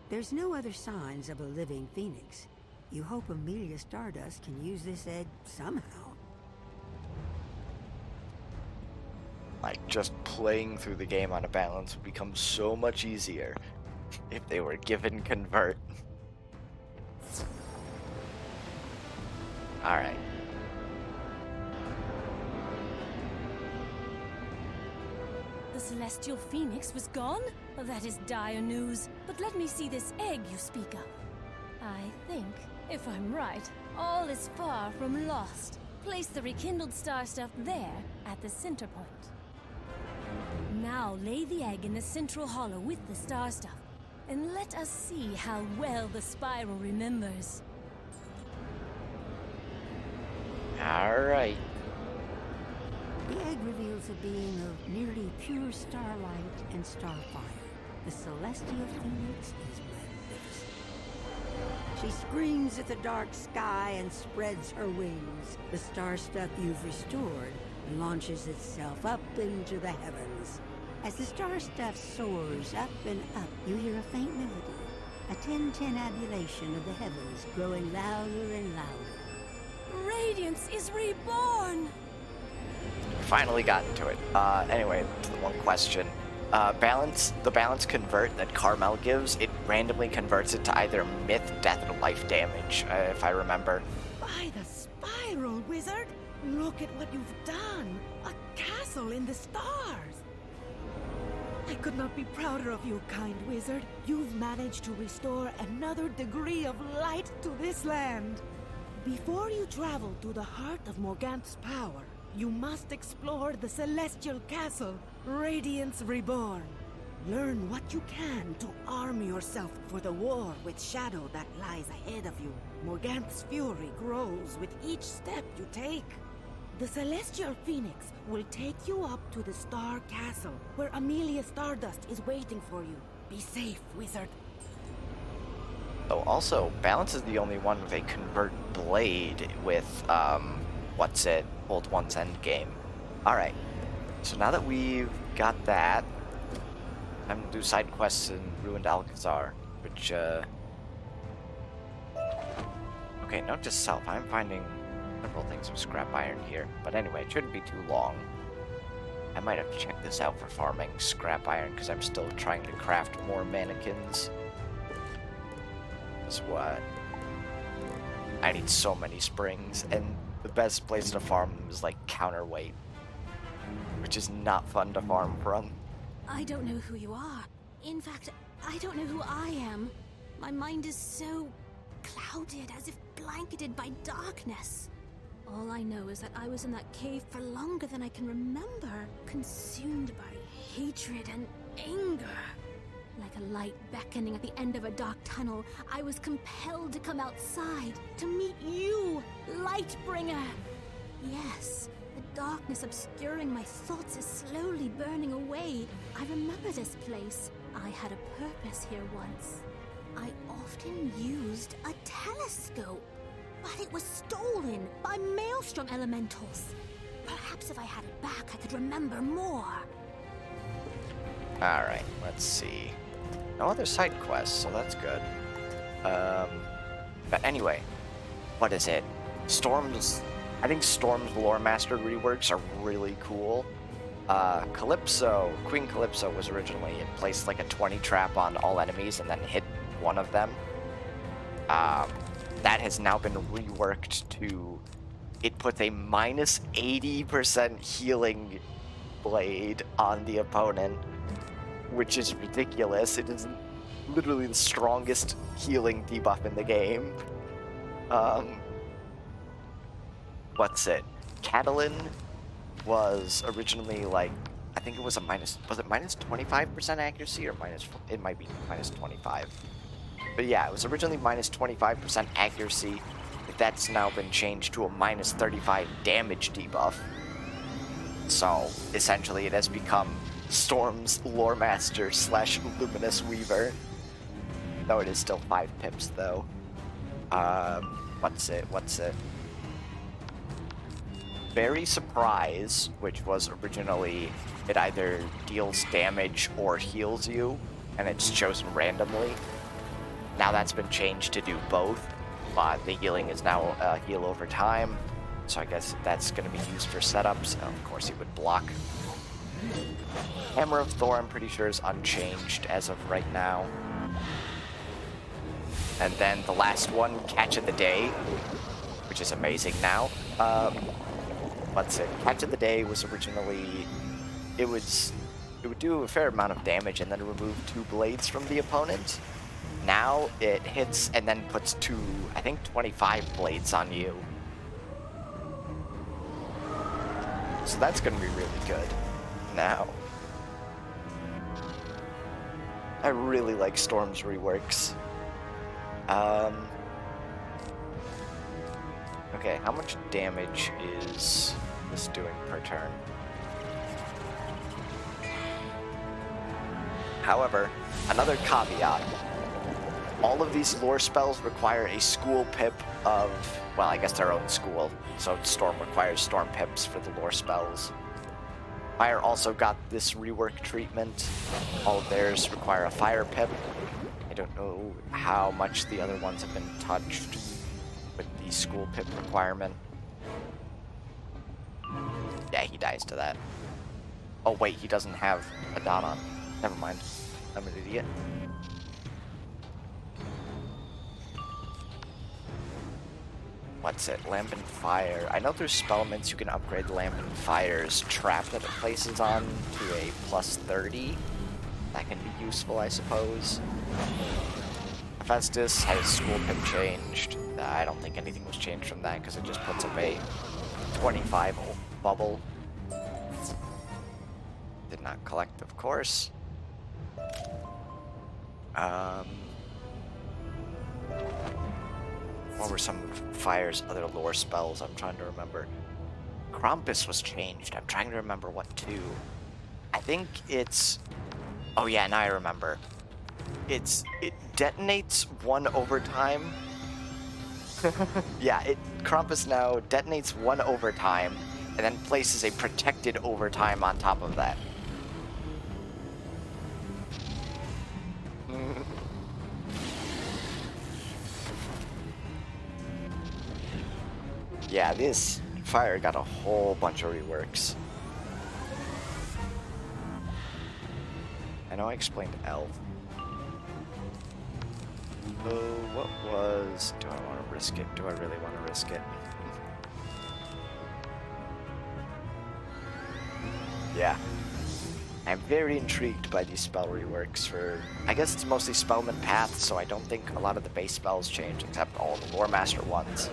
There's no other signs of a living phoenix. You hope Amelia Stardust can use this egg somehow. Like, just playing through the game on a Balance would become so much easier if they were given convert. Alright. The Celestial Phoenix was gone? Well, that is dire news. But let me see this egg you speak of. I think, if I'm right, all is far from lost. Place the rekindled star stuff there, at the center point. Now lay the egg in the central hollow with the star stuff, and let us see how well the spiral remembers. Alright. The egg reveals a being of nearly pure starlight and starfire. The Celestial Phoenix is magnificent. She screams at the dark sky and spreads her wings. The star stuff you've restored launches itself up into the heavens. As the star stuff soars up and up, you hear a faint melody, a 10-10 abulation of the heavens growing louder and louder. Radiance is reborn! Finally gotten to it. Anyway, to the one question. The balance convert that Carmel gives, it randomly converts it to either myth, death, or life damage, if I remember. By the spiral, wizard! Look at what you've done! A castle in the stars! I could not be prouder of you, kind wizard. You've managed to restore another degree of light to this land. Before you travel to the heart of Morganthe's power, you must explore the celestial castle, Radiance Reborn. Learn what you can to arm yourself for the war with shadow that lies ahead of you. Morganthe's fury grows with each step you take. The Celestial Phoenix will take you up to the Star Castle, where Amelia Stardust is waiting for you. Be safe, wizard. Oh, also, Balance is the only one with a convert blade with, Hold One's Endgame. Alright, so now that we've got that, I'm gonna do side quests in Ruined Alcazar, which, okay, note to self, I'm finding several things of scrap iron here, but anyway, it shouldn't be too long. I might have to check this out for farming scrap iron, because I'm still trying to craft more mannequins. That's what? I need so many springs, and the best place to farm them is like counterweight, which is not fun to farm from. I don't know who you are. In fact, I don't know who I am. My mind is so clouded, as if blanketed by darkness. All I know is that I was in that cave for longer than I can remember, consumed by hatred and anger. Like a light beckoning at the end of a dark tunnel, I was compelled to come outside, to meet you, Lightbringer. Yes, the darkness obscuring my thoughts is slowly burning away. I remember this place. I had a purpose here once. I often used a telescope, but it was stolen by Maelstrom elementals. Perhaps if I had it back, I could remember more. Alright, let's see. No other side quests, so that's good. But anyway, what is it? Storm's... I think Storm's Lore Master reworks are really cool. Calypso, Queen Calypso was originally, it placed like a 20 trap on all enemies and then hit one of them. That has now been reworked to... It puts a minus 80% healing blade on the opponent, which is ridiculous. It is literally the strongest healing debuff in the game. What's it? Catalan was originally like, I think it was a minus, was it minus 25% accuracy or minus, it might be minus 25. But yeah, it was originally minus 25% accuracy. That's now been changed to a minus 35 damage debuff. So essentially it has become Storm's Lore Master slash Luminous Weaver. Though it is still 5 pips though. What's it? Berry Surprise, which was originally, it either deals damage or heals you, and it's chosen randomly. Now that's been changed to do both, but the healing is now heal over time, so I guess that's going to be used for setups. Of course he would block. Hammer of Thor, I'm pretty sure, is unchanged as of right now. And then the last one, Catch of the Day, which is amazing now. What's it? Catch of the Day was originally, it would do a fair amount of damage and then remove 2 blades from the opponent. Now it hits and then puts 2, I think 25 blades on you. So that's going to be really good now. I really like Storm's reworks. Okay, how much damage is this doing per turn? However, another caveat. All of these lore spells require a school pip of, well, I guess their own school. So Storm requires Storm pips for the lore spells. Fire also got this rework treatment. All of theirs require a fire pip. I don't know how much the other ones have been touched with the school pip requirement. Yeah, he dies to that. Oh wait, he doesn't have a dot on. Never mind. I'm an idiot. What's it? Lamp and Fire. I know there's spellments you can upgrade Lamp and Fire's trap that it places on to a plus 30. That can be useful, I suppose. Hephaestus has school pip changed. I don't think anything was changed from that because it just puts up a 25 bubble. Did not collect, of course. What were some of Fire's other lore spells? I'm trying to remember. Krampus was changed. I'm trying to remember what to. I think it's... Oh yeah, now I remember. It detonates 1 overtime. Yeah, Krampus now detonates 1 overtime and then places a protected overtime on top of that. Yeah, this Fire got a whole bunch of reworks. I know I explained Elf. Oh, what was... Do I want to risk it? Do I really want to risk it? Yeah. I'm very intrigued by these spell reworks for... I guess it's mostly Spellman Path, so I don't think a lot of the base spells change, except all the Lore Master ones.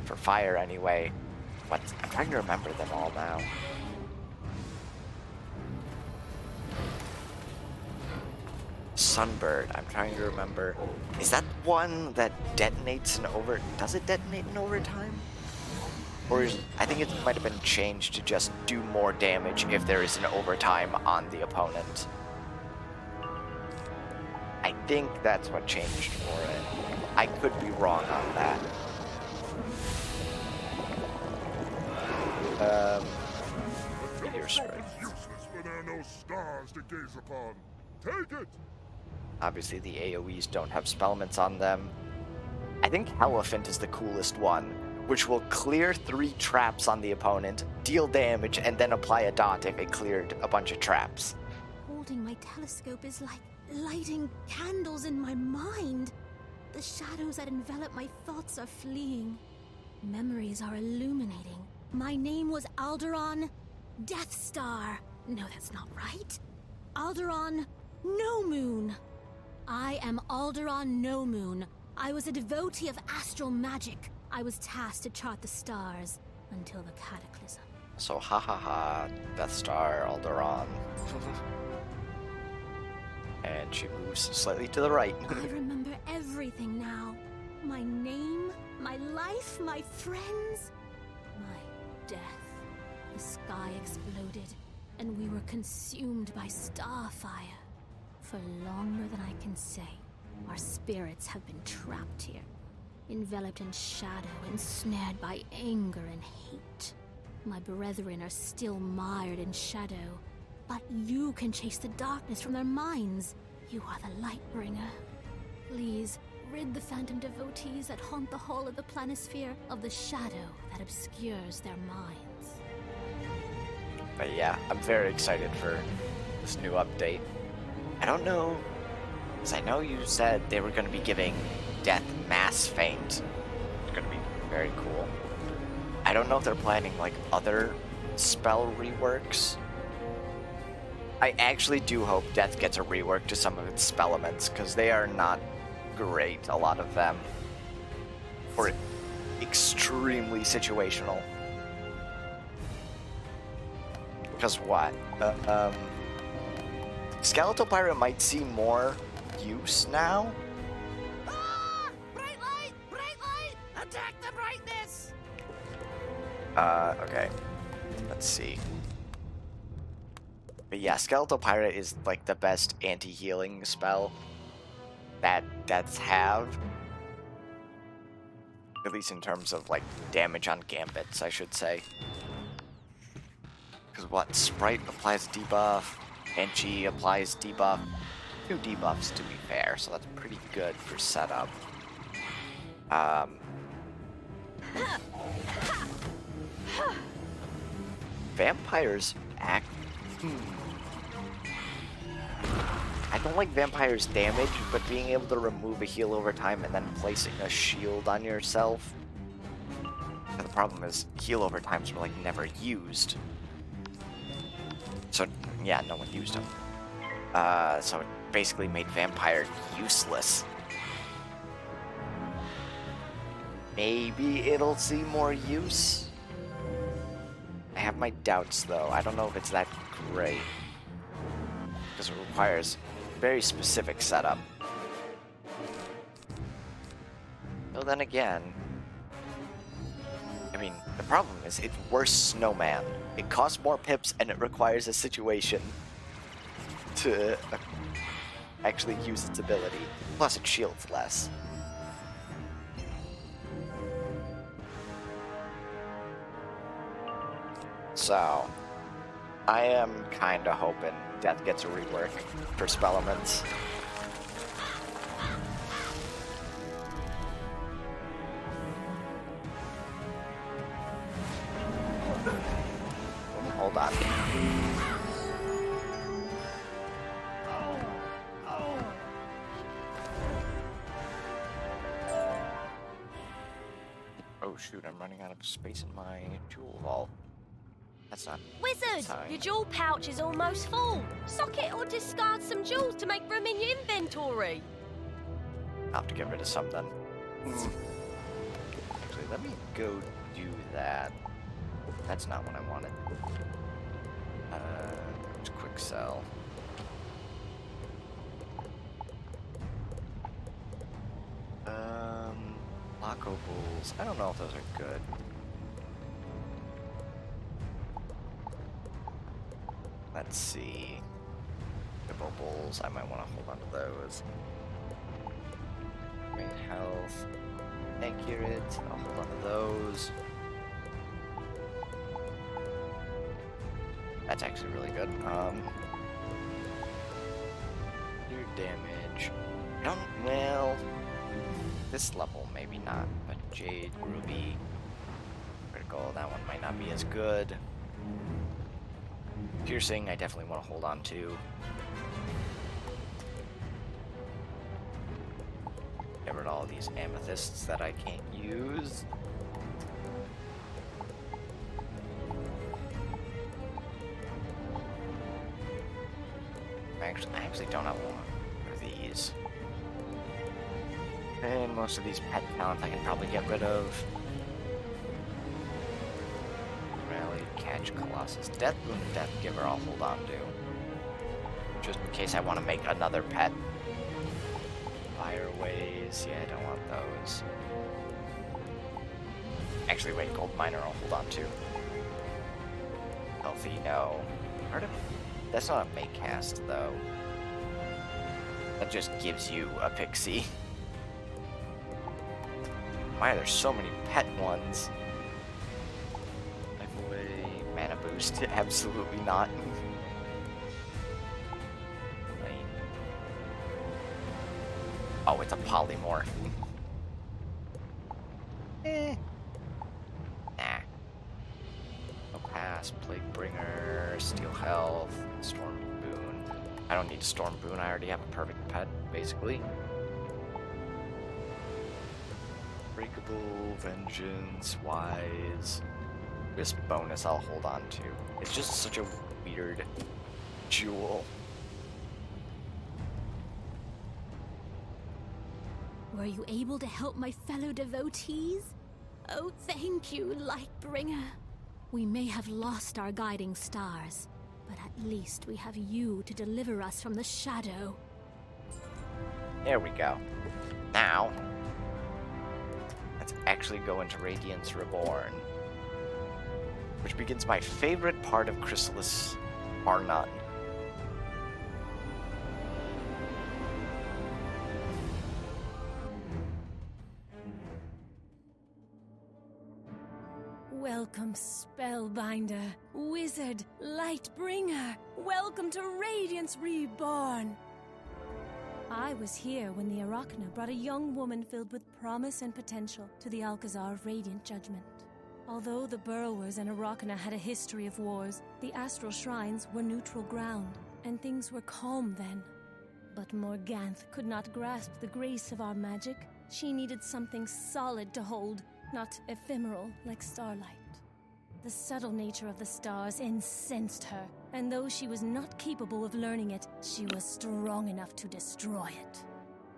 For fire, anyway. But I'm trying to remember them all now. Sunbird, I'm trying to remember. Is that one that detonates in over... Does it detonate in overtime? Or is... I think it might have been changed to just do more damage if there is an overtime on the opponent. I think that's what changed for it. I could be wrong on that. Meteor Spray. Useless when there are no stars to gaze upon. Take it! Obviously, the AoEs don't have spellments on them. I think Elephant is the coolest one, which will clear 3 traps on the opponent, deal damage, and then apply a dot if it cleared a bunch of traps. Holding my telescope is like lighting candles in my mind. The shadows that envelop my thoughts are fleeing. Memories are illuminating. My name was Alderon Death Star. No, that's not right. Alderon No Moon. I am Alderon No Moon. I was a devotee of astral magic. I was tasked to chart the stars until the cataclysm. So, ha ha ha, Death Star, Alderon. And she moves slightly to the right. I remember everything now. My name, my life, my friends, my death. The sky exploded, and we were consumed by starfire. For longer than I can say, our spirits have been trapped here, enveloped in shadow, ensnared by anger and hate. My brethren are still mired in shadow, but you can chase the darkness from their minds. You are the light bringer. Please, rid the phantom devotees that haunt the hall of the planisphere of the shadow that obscures their minds. But yeah, I'm very excited for this new update. I don't know, because I know you said they were going to be giving Death Mass Feint. It's going to be very cool. I don't know if they're planning, like, other spell reworks. I actually do hope Death gets a rework to some of its spell elements, because they are not great, a lot of them. Or extremely situational. Because what? Skeletal Pirate might see more use now. Ah! Bright light! Bright light! Attack the brightness! Okay. Let's see. But yeah, Skeletal Pirate is like the best anti-healing spell that deaths have. At least in terms of like damage on gambits, I should say. Because what? Sprite applies debuff, Banshee applies debuff. 2 debuffs to be fair, so that's pretty good for setup. Vampires act... I don't like vampires' damage, but being able to remove a heal over time and then placing a shield on yourself. And the problem is, heal over times were like never used. So, yeah, no one used them. So it basically made Vampire useless. Maybe it'll see more use? I have my doubts, though. I don't know if it's that great. Because it requires very specific setup. Though then again... I mean, the problem is, it's worse Snowman. It costs more pips, and it requires a situation to actually use its ability. Plus, it shields less. So, I am kinda hoping Death gets a rework for Spellements. Hold on. Oh shoot, I'm running out of space in my jewel vault. That's not... Wizard, Sorry. your jewel pouch is almost full. Sock it or discard some jewels to make room in your inventory. I'll have to get rid of some then. Actually, let me go do that. That's not what I wanted. Just quick sell. Lock opals. I don't know if those are good. Let's see. The opals, I might want to hold on to those. Main health. Accurate. I'll hold on to those. That's actually really good. Your damage. Well, this level maybe not, but Jade, Ruby, Critical, that one might not be as good. Piercing, I definitely want to hold on to. Get rid of all these amethysts that I can't use. I actually don't have one of these. And most of these pet talents I can probably get rid of. Rally, Catch, Colossus, Death Boon, Death Giver I'll hold on to. Just in case I want to make another pet. Fireways, yeah, I don't want those. Actually, wait, Gold Miner I'll hold on to. Healthy, no. That's not a make cast, though. That just gives you a pixie. Why are there so many pet ones? Life away, mana boost, absolutely not. Oh, it's a polymorph. Nah. No pass, Plague Bringer, Steel Health, Storm Boon. I don't need Storm Boon, I already have a perfect pet, basically. Breakable, Vengeance, Wise. This bonus I'll hold on to. It's just such a weird jewel. Were you able to help my fellow devotees? Oh, thank you, Lightbringer. We may have lost our guiding stars, but at least we have you to deliver us from the shadow. There we go. Now, let's actually go into Radiance Reborn, which begins my favorite part of Chrysalis, bar none. Welcome, Spellbinder, Wizard, Lightbringer. Welcome to Radiance Reborn. I was here when the Arachna brought a young woman filled with promise and potential to the Alcazar of Radiant Judgment. Although the Burrowers and Arachna had a history of wars, the Astral Shrines were neutral ground, and things were calm then. But Morganthe could not grasp the grace of our magic. She needed something solid to hold, not ephemeral like starlight. The subtle nature of the stars incensed her, and though she was not capable of learning it, she was strong enough to destroy it.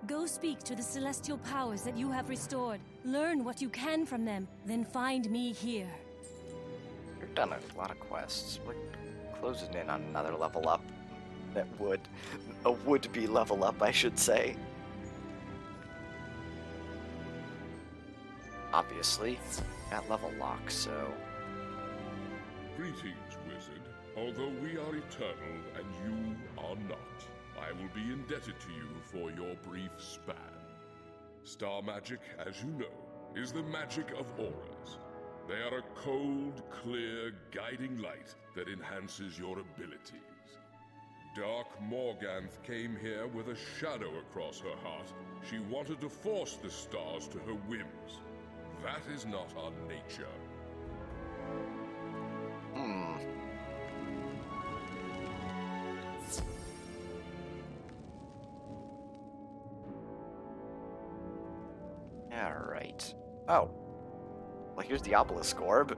Go speak to the celestial powers that you have restored. Learn what you can from them, then find me here. You've done a lot of quests. We're closing in on another level up. That would-be level up, I should say. Obviously, at level lock, so... Greetings, wizard. Although we are eternal and you are not, I will be indebted to you for your brief span. Star magic, as you know, is the magic of auras. They are a cold, clear, guiding light that enhances your abilities. Dark Morganthe came here with a shadow across her heart. She wanted to force the stars to her whims. That is not our nature. Alright. Oh. Well, here's the obelisk orb.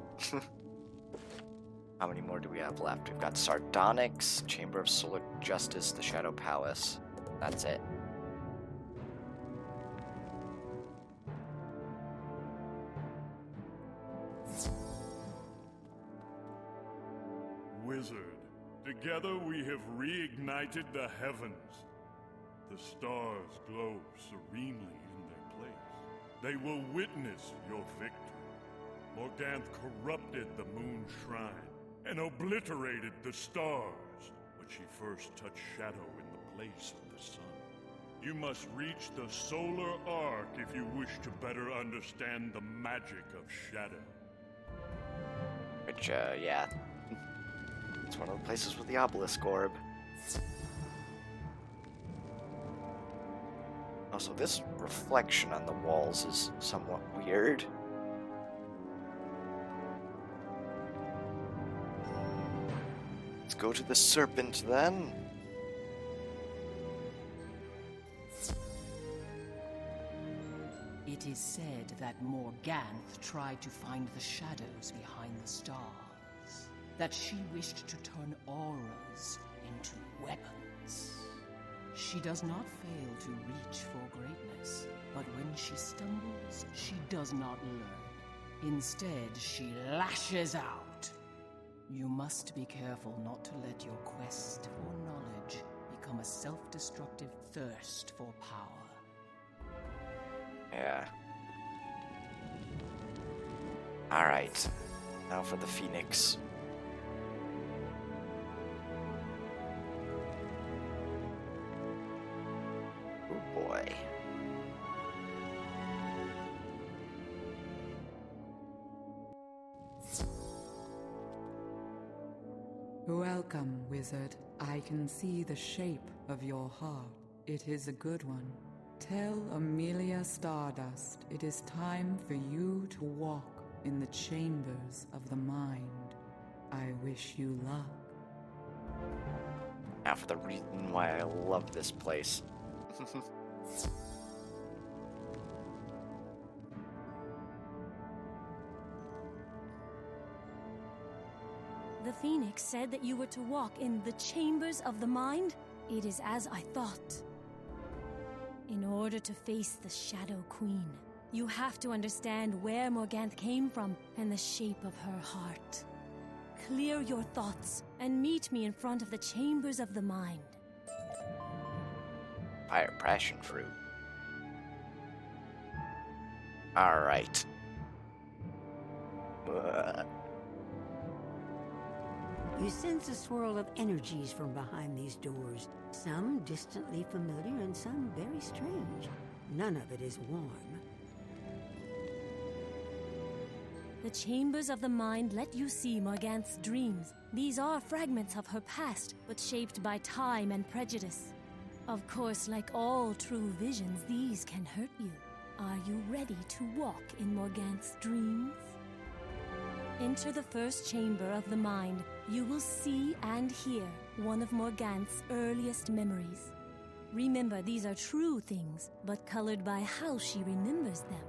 How many more do we have left? We've got Sardonyx, Chamber of Solar Justice, the Shadow Palace. That's it. Wizard, together we have reignited the heavens. The stars glow serenely in their place. They will witness your victory. Morganthe corrupted the moon shrine and obliterated the stars, but she first touched shadow in the place of the sun. You must reach the solar arc if you wish to better understand the magic of shadow. Which, yeah. It's one of the places with the obelisk orb. Also, this reflection on the walls is somewhat weird. Let's go to the serpent then. It is said that Morganthe tried to find the shadows behind the stars. That she wished to turn auras into weapons. She does not fail to reach for greatness, but when she stumbles, she does not learn. Instead, she lashes out. You must be careful not to let your quest for knowledge become a self-destructive thirst for power. Yeah. Alright. Now for the Phoenix. Oh boy. Welcome, wizard. I can see the shape of your heart. It is a good one. Tell Amelia Stardust it is time for you to walk in the chambers of the mind. I wish you luck. Now for the reason why I love this place. The Phoenix said that you were to walk in the chambers of the mind? It is as I thought. In order to face the Shadow Queen, you have to understand where Morganthe came from and the shape of her heart. Clear your thoughts and meet me in front of the chambers of the mind. Fire passion fruit. Alright. You sense a swirl of energies from behind these doors. Some distantly familiar and some very strange. None of it is warm. The chambers of the mind let you see Morganthe's dreams. These are fragments of her past, but shaped by time and prejudice. Of course, like all true visions, these can hurt you. Are you ready to walk in Morganthe's dreams? Enter the first chamber of the mind. You will see and hear one of Morganthe's earliest memories. Remember, these are true things, but colored by how she remembers them.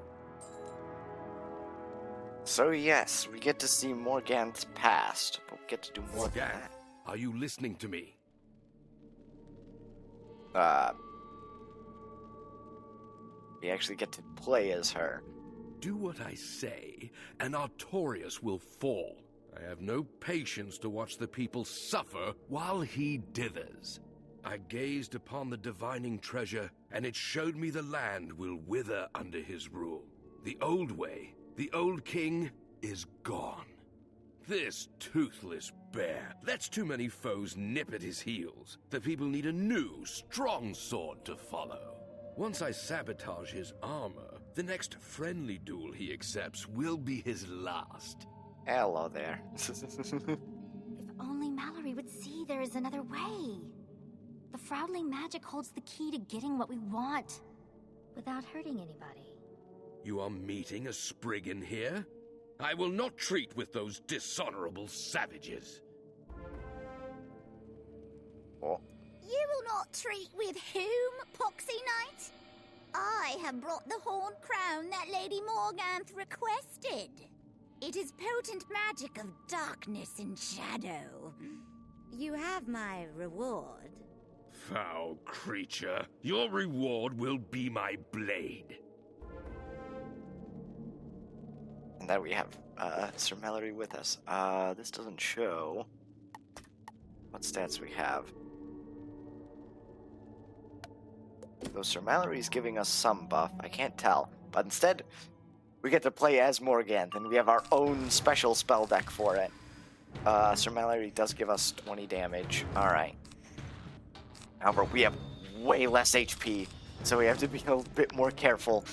So yes, we get to see Morganthe's past, but we get to do more than that. Are you listening to me? We actually get to play as her. Do what I say, and Artorias will fall. I have no patience to watch the people suffer while he dithers. I gazed upon the divining treasure, and it showed me the land will wither under his rule. The old way, the old king, is gone. This toothless bear lets too many foes nip at his heels. The people need a new, strong sword to follow. Once I sabotage his armor, the next friendly duel he accepts will be his last. Hello there. If only Mallory would see there is another way. The Frowdling magic holds the key to getting what we want, without hurting anybody. You are meeting a Spriggan here? I will not treat with those dishonorable savages. Oh. You will not treat with whom, Poxy Knight? I have brought the horned crown that Lady Morganthe requested. It is potent magic of darkness and shadow. You have my reward. Foul creature, your reward will be my blade. And then we have Sir Mallory with us. This doesn't show what stats we have. Though Sir Mallory's giving us some buff, I can't tell. But instead, we get to play as Morganthe, and we have our own special spell deck for it. Sir Mallory does give us 20 damage. Alright. However, we have way less HP, so we have to be a little bit more careful.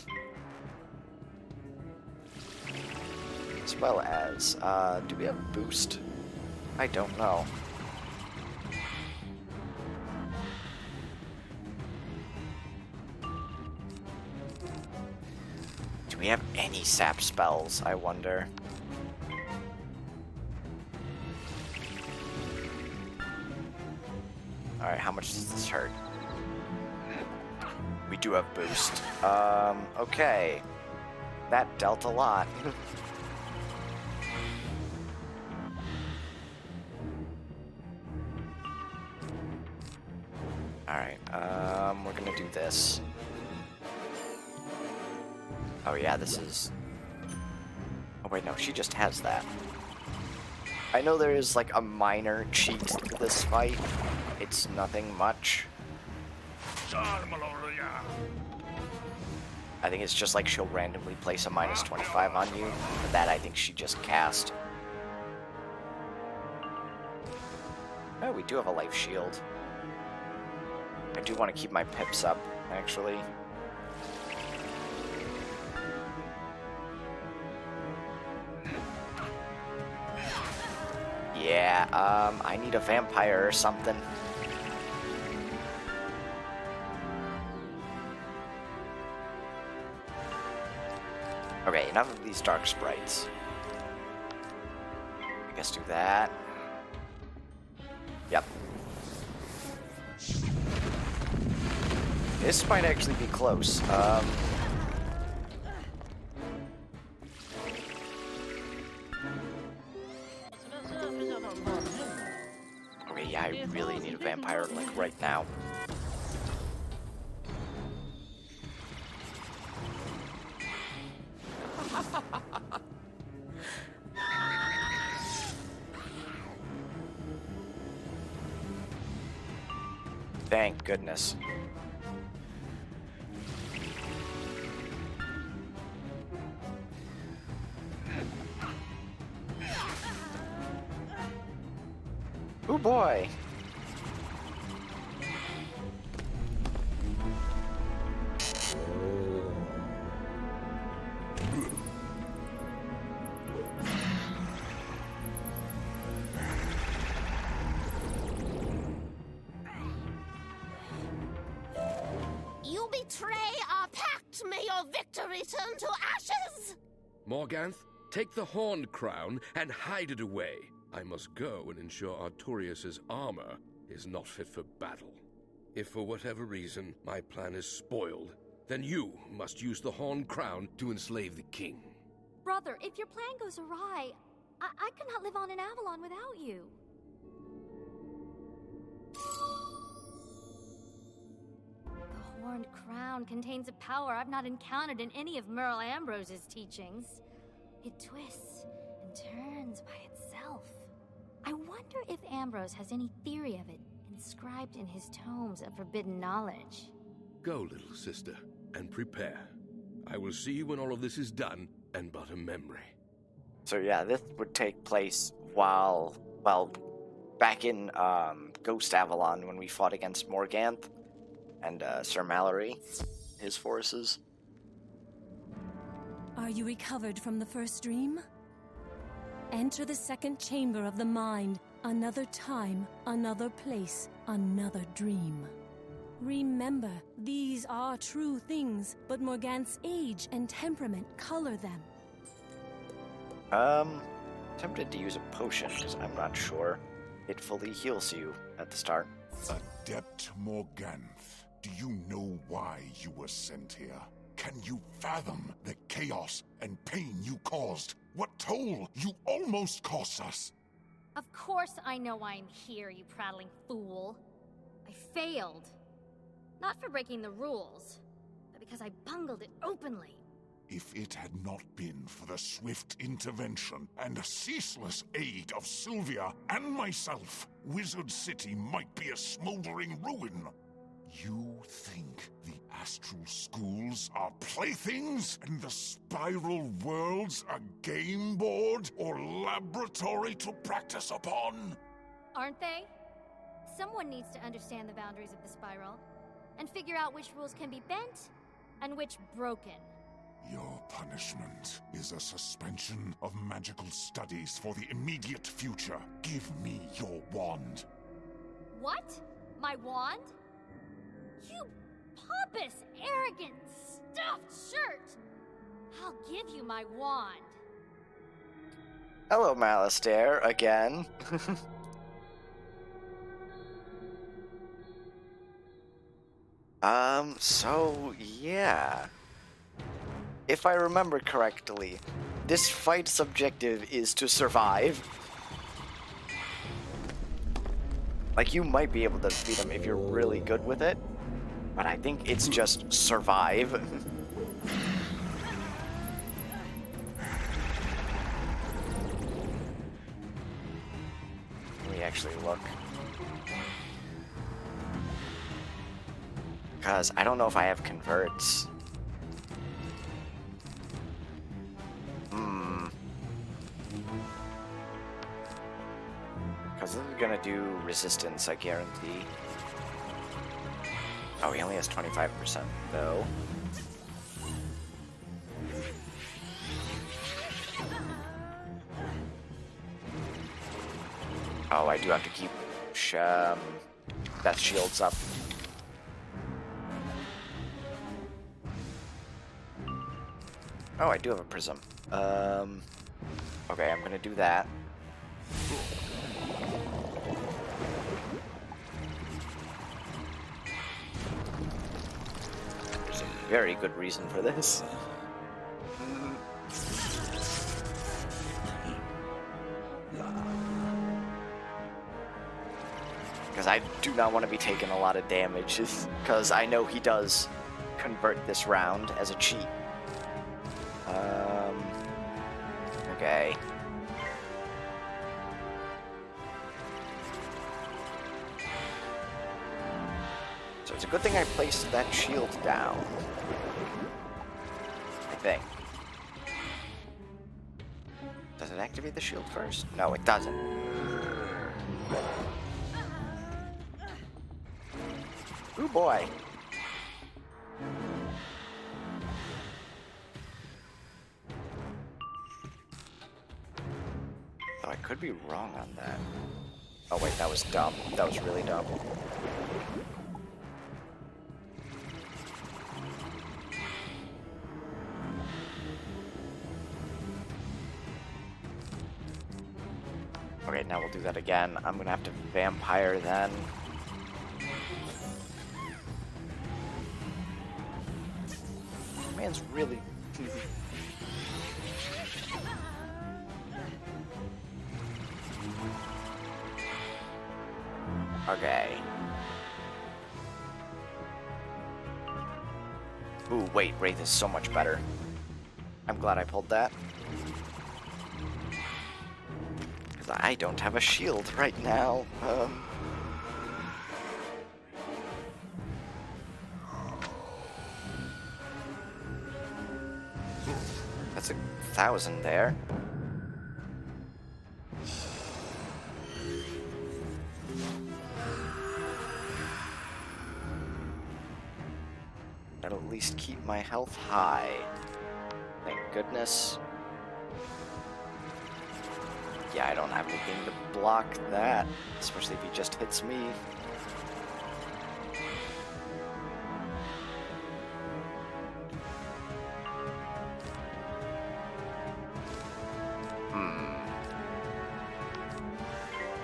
As well as, do we have boost? I don't know. Do we have any sap spells, I wonder? Alright, how much does this hurt? We do have boost. Okay. That dealt a lot. Alright, we're gonna do this. Oh yeah, this is... Oh wait, no, she just has that. I know there is like a minor cheat to this fight. It's nothing much. I think it's just like she'll randomly place a minus 25 on you, but that I think she just cast. Oh, we do have a life shield. I do want to keep my pips up, actually. Yeah, I need a vampire or something. Okay, enough of these dark sprites. I guess do that. Yep. This might actually be close. Okay, yeah, I really need a vampire, like, right now. Thank goodness. Oh boy. You betray our pact. May your victory turn to ashes. Morganthe, take the horned crown and hide it away. I must go and ensure Artorius' armor is not fit for battle. If for whatever reason my plan is spoiled, then you must use the horned crown to enslave the king. Brother, if your plan goes awry, I could not live on in Avalon without you. The horned crown contains a power I've not encountered in any of Merle Ambrose's teachings. It twists and turns by itself. I wonder if Ambrose has any theory of it inscribed in his tomes of forbidden knowledge. Go, little sister, and prepare. I will see you when all of this is done and but a memory. So yeah, this would take place while, well, back in Ghost Avalon when we fought against Morganthe and Sir Mallory, his forces. Are you recovered from the first dream? Enter the second chamber of the mind. Another time, another place, another dream. Remember, these are true things, but Morganthe's age and temperament color them. Tempted to use a potion, because I'm not sure it fully heals you at the start. Adept Morganthe, do you know why you were sent here? can you fathom the chaos and pain you caused? What toll you almost cost us? Of course I know I'm here, you prattling fool. I failed. Not for breaking the rules, but because I bungled it openly. If it had not been for the swift intervention and ceaseless aid of Sylvia and myself, Wizard City might be a smoldering ruin. You think the astral schools are playthings and the spiral worlds a game board or laboratory to practice upon? Aren't they? Someone needs to understand the boundaries of the spiral and figure out which rules can be bent and which broken. Your punishment is a suspension of magical studies for the immediate future. Give me your wand. What? My wand? You pompous, arrogant, stuffed shirt! I'll give you my wand. Hello, Malistaire, again. So, yeah. If I remember correctly, this fight's objective is to survive. Like, you might be able to defeat him if you're really good with it, but I think it's just survive. Let me actually look. Because I don't know if I have converts. Because this is gonna do resistance, I guarantee. Oh, he only has 25% though. Oh, I do have to keep Death Shields up. Oh, I do have a prism. Okay, I'm gonna do that. There's a very good reason for this. Because I do not want to be taking a lot of damage, because I know he does convert this round as a cheat. Okay. So it's a good thing I placed that shield down. I think. Does it activate the shield first? No, it doesn't. Ooh boy. Oh, I could be wrong on that. Oh wait, that was dumb. That was really dumb. Okay, now we'll do that again. I'm gonna have to vampire then. Man's really... Okay. Ooh, wait, Wraith is so much better. I'm glad I pulled that. Because I don't have a shield right now. That's 1,000 there. That'll at least keep my health high. Thank goodness. Yeah, I don't have anything to block that, especially if he just hits me.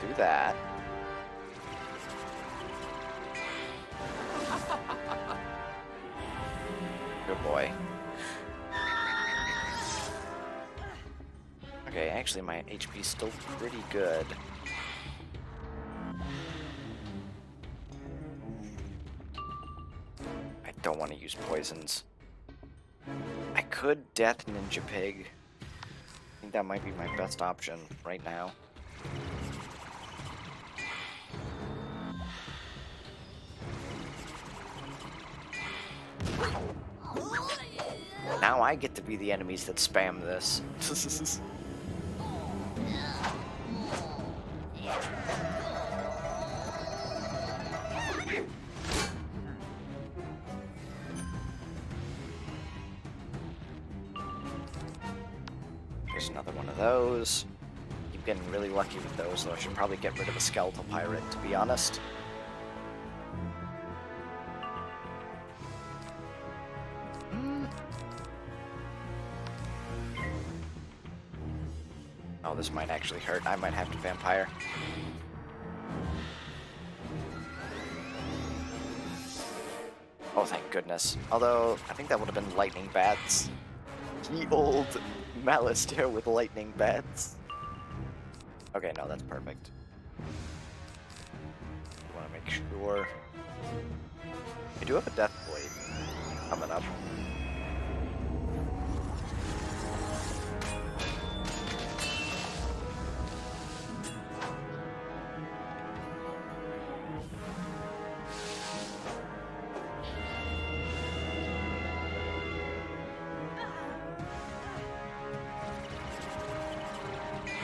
Do that. Good boy. Okay, actually my HP's still pretty good. I don't want to use poisons. I could Death Ninja Pig. I think that might be my best option right now. Now I get to be the enemies that spam this. There's another one of those. Keep getting really lucky with those, though I should probably get rid of the skeletal pirate, to be honest. Oh, this might actually hurt. I might have to vampire. Oh, thank goodness. Although, I think that would have been lightning bats. Ye old Malistaire with lightning bats. Okay, no, that's perfect. I want to make sure. I do have a Death Blade coming up.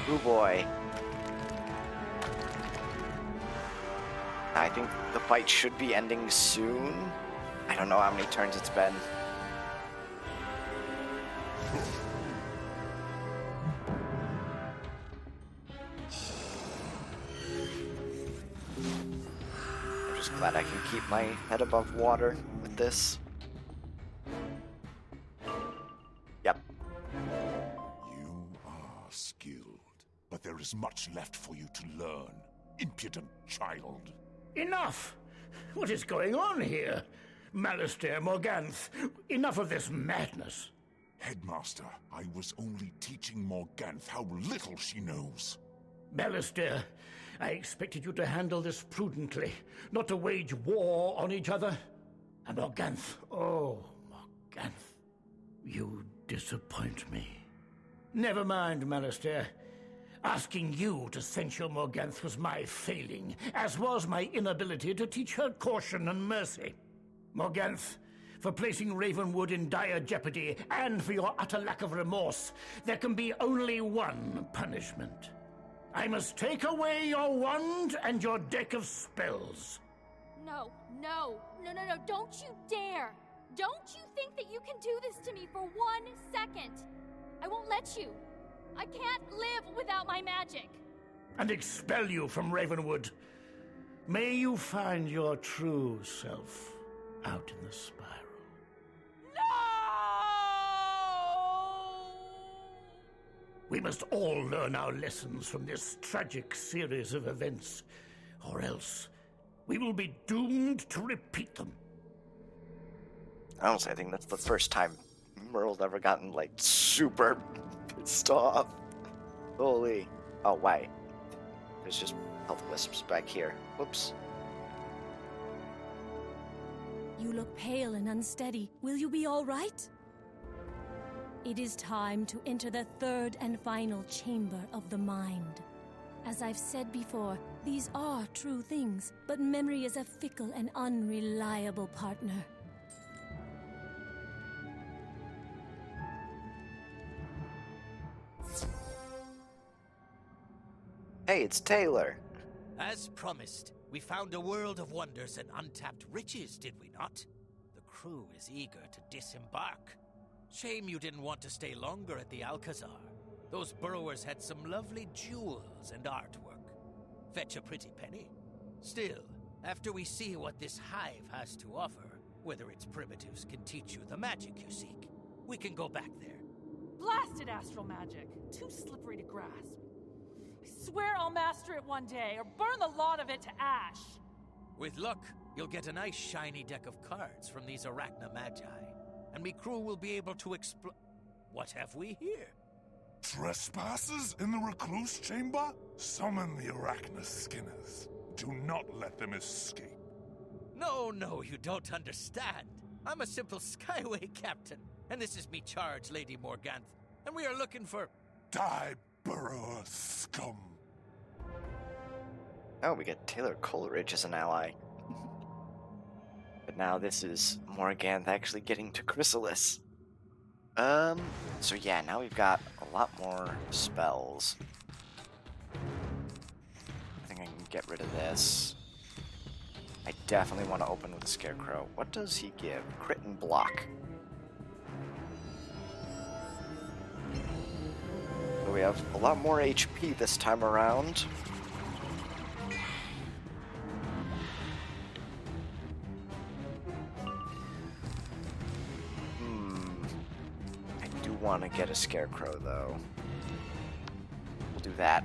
Ooh boy. I think the fight should be ending soon. I don't know how many turns it's been. I'm just glad I can keep my head above water with this. Yep. You are skilled, but there is much left for you to learn, impudent child. Enough! What is going on here? Malistaire, Morganthe, enough of this madness. Headmaster, I was only teaching Morganthe how little she knows. Malistaire, I expected you to handle this prudently, not to wage war on each other. And Morganthe, oh, Morganthe, you disappoint me. Never mind, Malistaire. Asking you to censure Morganthe was my failing, as was my inability to teach her caution and mercy. Morganthe, for placing Ravenwood in dire jeopardy, and for your utter lack of remorse, there can be only one punishment. I must take away your wand and your deck of spells. No, don't you dare! Don't you think that you can do this to me for 1 second? I won't let you. I can't live without my magic. And expel you from Ravenwood. May you find your true self out in the spiral. We must all learn our lessons from this tragic series of events, or else we will be doomed to repeat them. Honestly, I think that's the first time Merle's ever gotten, like, super pissed off. Holy. Oh, wait. There's just health wisps back here. Whoops. You look pale and unsteady. Will you be all right? It is time to enter the third and final chamber of the mind. As I've said before, these are true things, but memory is a fickle and unreliable partner. Hey, it's Taylor. As promised, we found a world of wonders and untapped riches, did we not? The crew is eager to disembark. Shame you didn't want to stay longer at the Alcazar. Those burrowers had some lovely jewels and artwork. Fetch a pretty penny. Still, after we see what this hive has to offer, whether its primitives can teach you the magic you seek, we can go back there. Blasted astral magic. Too slippery to grasp. I swear I'll master it one day, or burn the lot of it to ash. With luck, you'll get a nice shiny deck of cards from these Arachna Magi. and me crew will be able to explore. What have we here? Trespassers in the recluse chamber? Summon the Arachna Skinners. Do not let them escape. No, you don't understand. I'm a simple Skyway captain, and this is me charge, Lady Morganthe, and we are looking for... Die, burrower scum. Oh, we get Taylor Coleridge as an ally. But now this is Morganthe actually getting to Chrysalis. So yeah, now we've got a lot more spells. I think I can get rid of this. I definitely want to open with a Scarecrow. What does he give? Crit and block. So we have a lot more HP this time around. I do want to get a Scarecrow, though. We'll do that.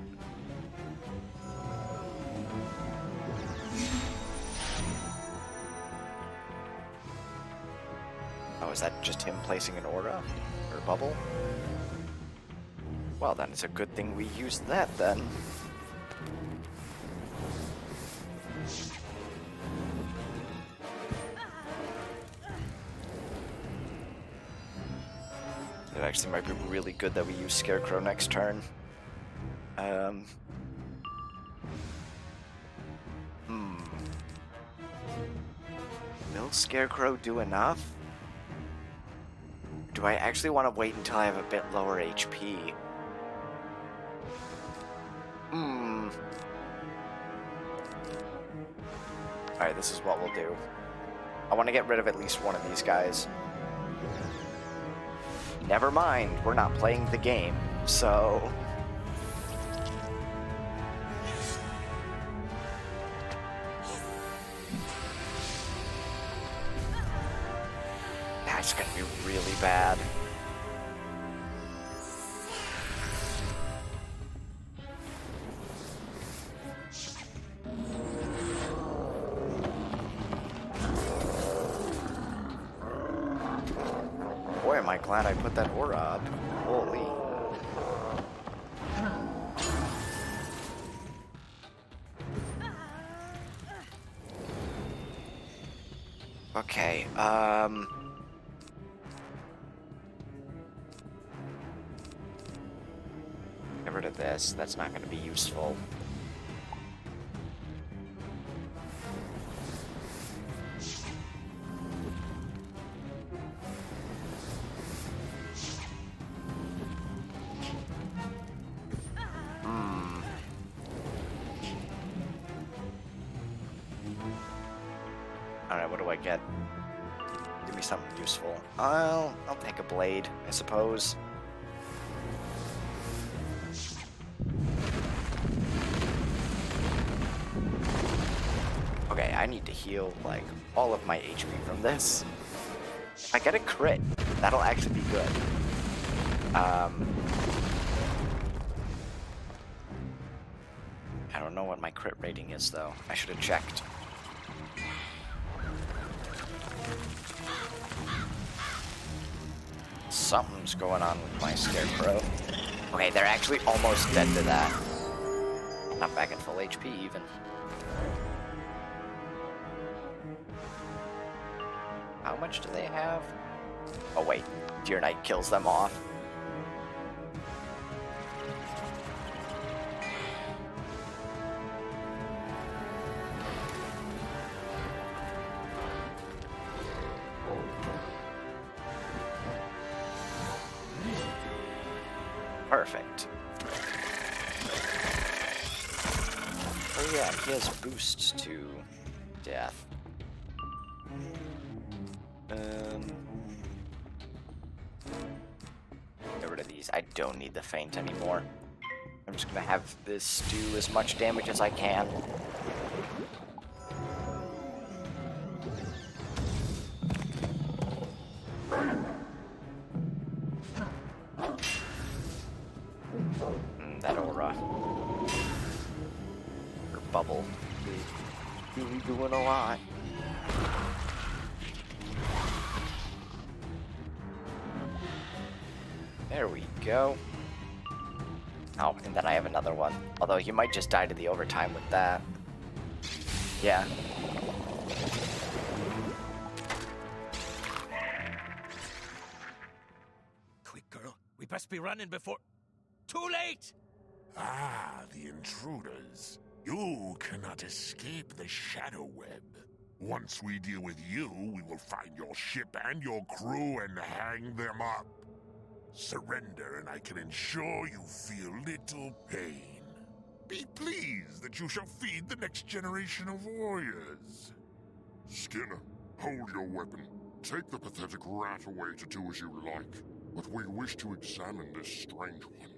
Oh, is that just him placing an aura? Or bubble? Well, then it's a good thing we used that, then. It actually might be really good that we use Scarecrow next turn. Will Scarecrow do enough? Do I actually want to wait until I have a bit lower HP? Alright, this is what we'll do. I want to get rid of at least one of these guys. Never mind, we're not playing the game, so... That's gonna be really bad. Boy, am I glad I put that aura up. Holy. Okay, get rid of this. That's not going to be useful. Alright, what do I get? Give me something useful. I'll take a blade, I suppose. Okay, I need to heal, like, all of my HP from this. If I get a crit, that'll actually be good. I don't know what my crit rating is, though. I should have checked. Something's going on with my Scarecrow. Okay, they're actually almost dead to that. Not back at full HP, even. How much do they have? Oh wait, Deer Knight kills them off. Perfect. Oh yeah, he has boosts to death. Get rid of these. I don't need the feint anymore. I'm just gonna have this do as much damage as I can. That aura. Or bubble. Really doing a lot. There we go. Oh, and then I have another one. Although he might just die to the overtime with that. Yeah. Quick, girl. We best be running before... Too late! Ah, the intruders. You cannot escape the shadow web. Once we deal with you, we will find your ship and your crew and hang them up. Surrender, and I can ensure you feel little pain. Be pleased that you shall feed the next generation of warriors. Skinner, hold your weapon. Take the pathetic rat away to do as you like. But we wish to examine this strange one.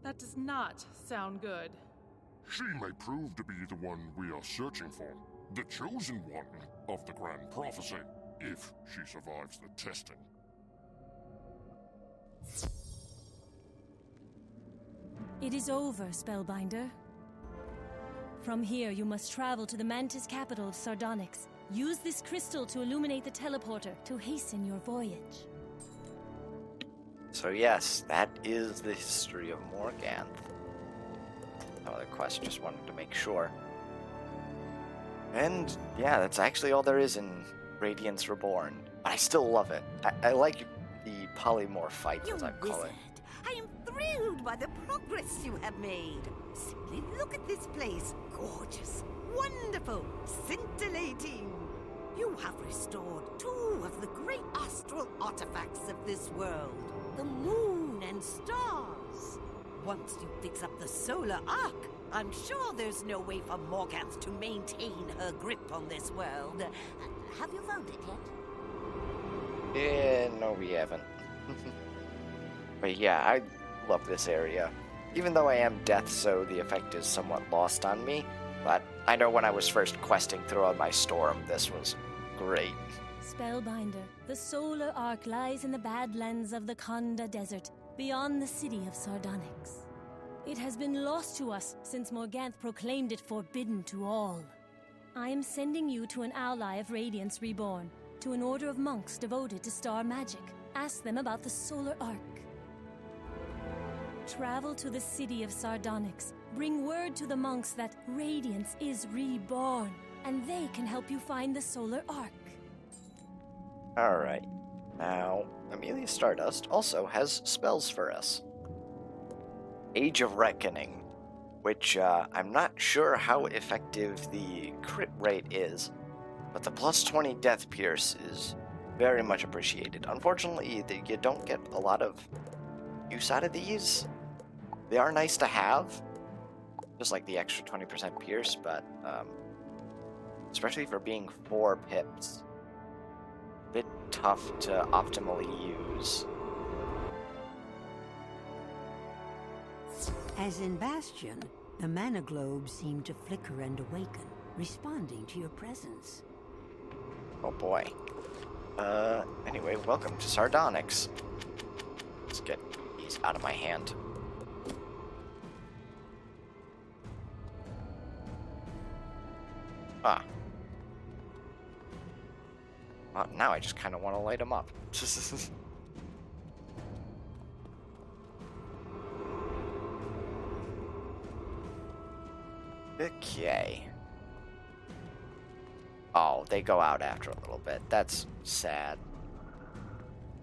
That does not sound good. She may prove to be the one we are searching for. The chosen one of the Grand Prophecy, if she survives the testing. It is over, Spellbinder. From here, you must travel to the Mantis capital of Sardonyx. Use this crystal to illuminate the teleporter to hasten your voyage. So yes, that is the history of Morganthe. No other quest, just wanted to make sure. And yeah, that's actually all there is in Radiance Reborn. But I still love it. I like the polymorph fights, as I call it. I am thrilled by the progress you have made. Simply look at this place. Gorgeous, wonderful, scintillating. You have restored 2 of the great astral artifacts of this world. The moon and stars. Once you fix up the solar arc, I'm sure there's no way for Morganthe to maintain her grip on this world. Have you found it yet? No, we haven't. But yeah, I love this area. Even though I am death, so the effect is somewhat lost on me. But I know when I was first questing throughout my storm, this was great. Spellbinder, the solar arc lies in the Badlands of the Konda Desert, beyond the city of Sardonyx. It has been lost to us since Morganthe proclaimed it forbidden to all. I am sending you to an ally of Radiance Reborn, to an order of monks devoted to star magic. Ask them about the solar arc. Travel to the city of Sardonyx. Bring word to the monks that Radiance is reborn, and they can help you find the solar arc. Alright. Now, Amelia Stardust also has spells for us. Age of Reckoning, which I'm not sure how effective the crit rate is, but the plus 20 Death Pierce is very much appreciated. Unfortunately, you don't get a lot of use out of these. They are nice to have, just like the extra 20% Pierce, but especially for being 4 pips, a bit tough to optimally use. As in Bastion, the mana globes seem to flicker and awaken, responding to your presence. Oh boy. Anyway, welcome to Sardonyx. Let's get these out of my hand. Ah. Well, now I just kind of want to light them up. Okay. Oh, they go out after a little bit. That's sad.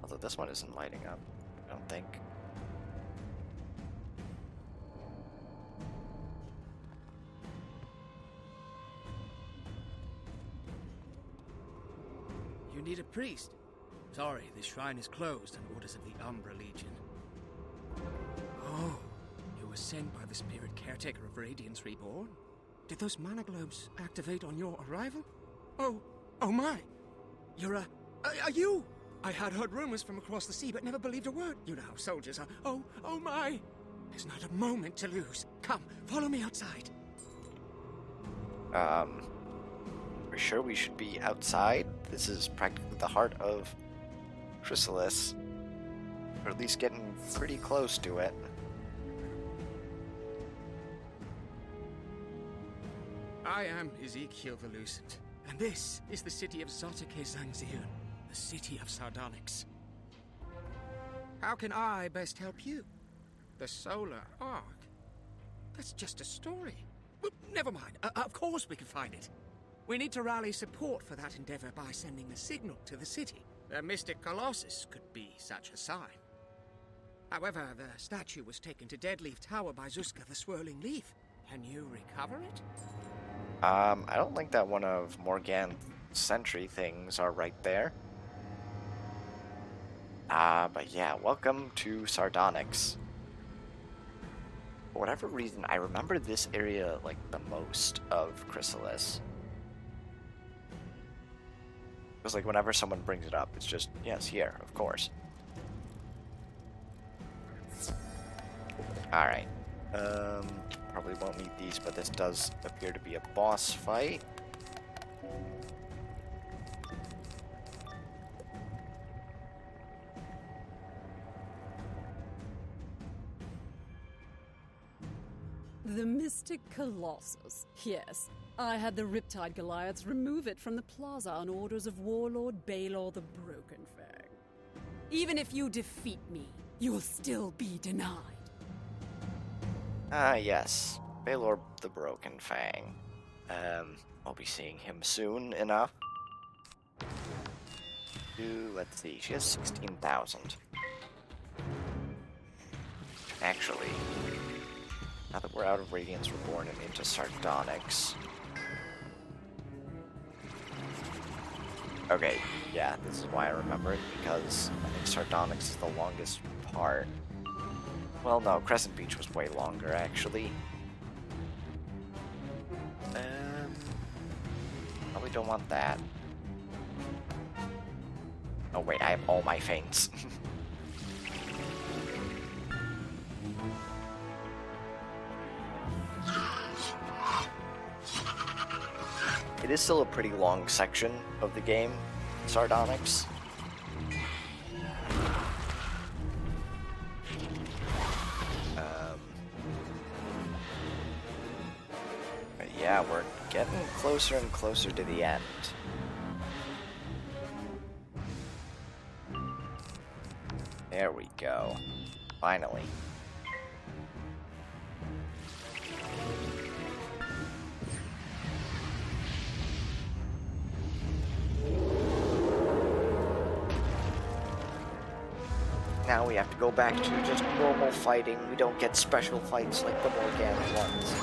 Although this one isn't lighting up, I don't think. You need a priest? Sorry, the shrine is closed on orders of the Umbra Legion. Oh, you were sent by the spirit caretaker of Radiance Reborn? Did those mana globes activate on your arrival? Oh my! You're are you? I had heard rumors from across the sea, but never believed a word. You know how soldiers are. Oh my! There's not a moment to lose. Come, follow me outside. We're sure we should be outside? This is practically the heart of Chrysalis. Or at least getting pretty close to it. I am Ezekiel the Lucent, and this is the city of Zotake Zangziun, the city of Sardonyx. How can I best help you? The Solar Ark? That's just a story. Well, never mind. Of course we can find it. We need to rally support for that endeavor by sending a signal to the city. The Mystic Colossus could be such a sign. However, the statue was taken to Deadleaf Tower by Zuska the Swirling Leaf. Can you recover it? I don't think that one of Morganthe sentry things are right there. But yeah, welcome to Sardonyx. For whatever reason, I remember this area, like, the most of Chrysalis. It was like whenever someone brings it up, it's just, yes, here, of course. Alright. Probably won't need these, but this does appear to be a boss fight. The Mystic Colossus. Yes. I had the Riptide Goliaths remove it from the plaza on orders of Warlord Baelor the Broken Fang. Even if you defeat me, you will still be denied. Yes. Baelor the Broken Fang. I'll be seeing him soon enough. Let's see, she has 16,000. Actually, now that we're out of Radiance Reborn and into Sardonyx. Okay, yeah, this is why I remember it, because I think Sardonyx is the longest part. Well, no, Crescent Beach was way longer, actually. Probably don't want that. Oh wait, I have all my feints. It is still a pretty long section of the game, Sardonyx. But yeah, we're getting closer and closer to the end. There we go. Finally. Now we have to go back to just normal fighting. We don't get special fights like the Morganthe ones.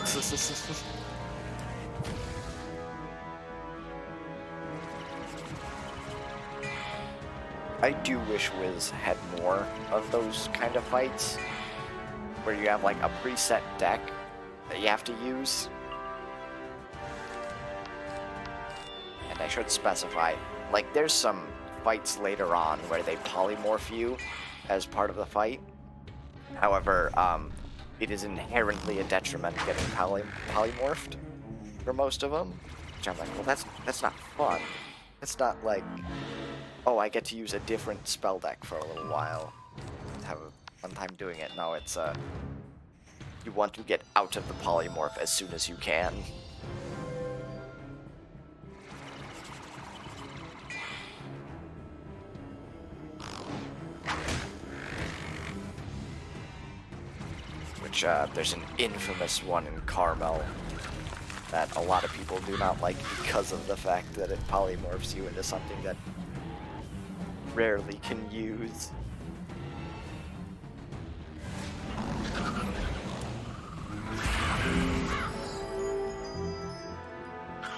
I do wish Wiz had more of those kind of fights, where you have like a preset deck that you have to use. And I should specify, like there's some fights later on where they polymorph you as part of the fight. However, it is inherently a detriment getting polymorphed for most of them. Which I'm like, well, that's not fun. It's not like, oh, I get to use a different spell deck for a little while, have a fun time doing it. No, it's you want to get out of the polymorph as soon as you can. Which, there's an infamous one in Carmel that a lot of people do not like because of the fact that it polymorphs you into something that rarely can use.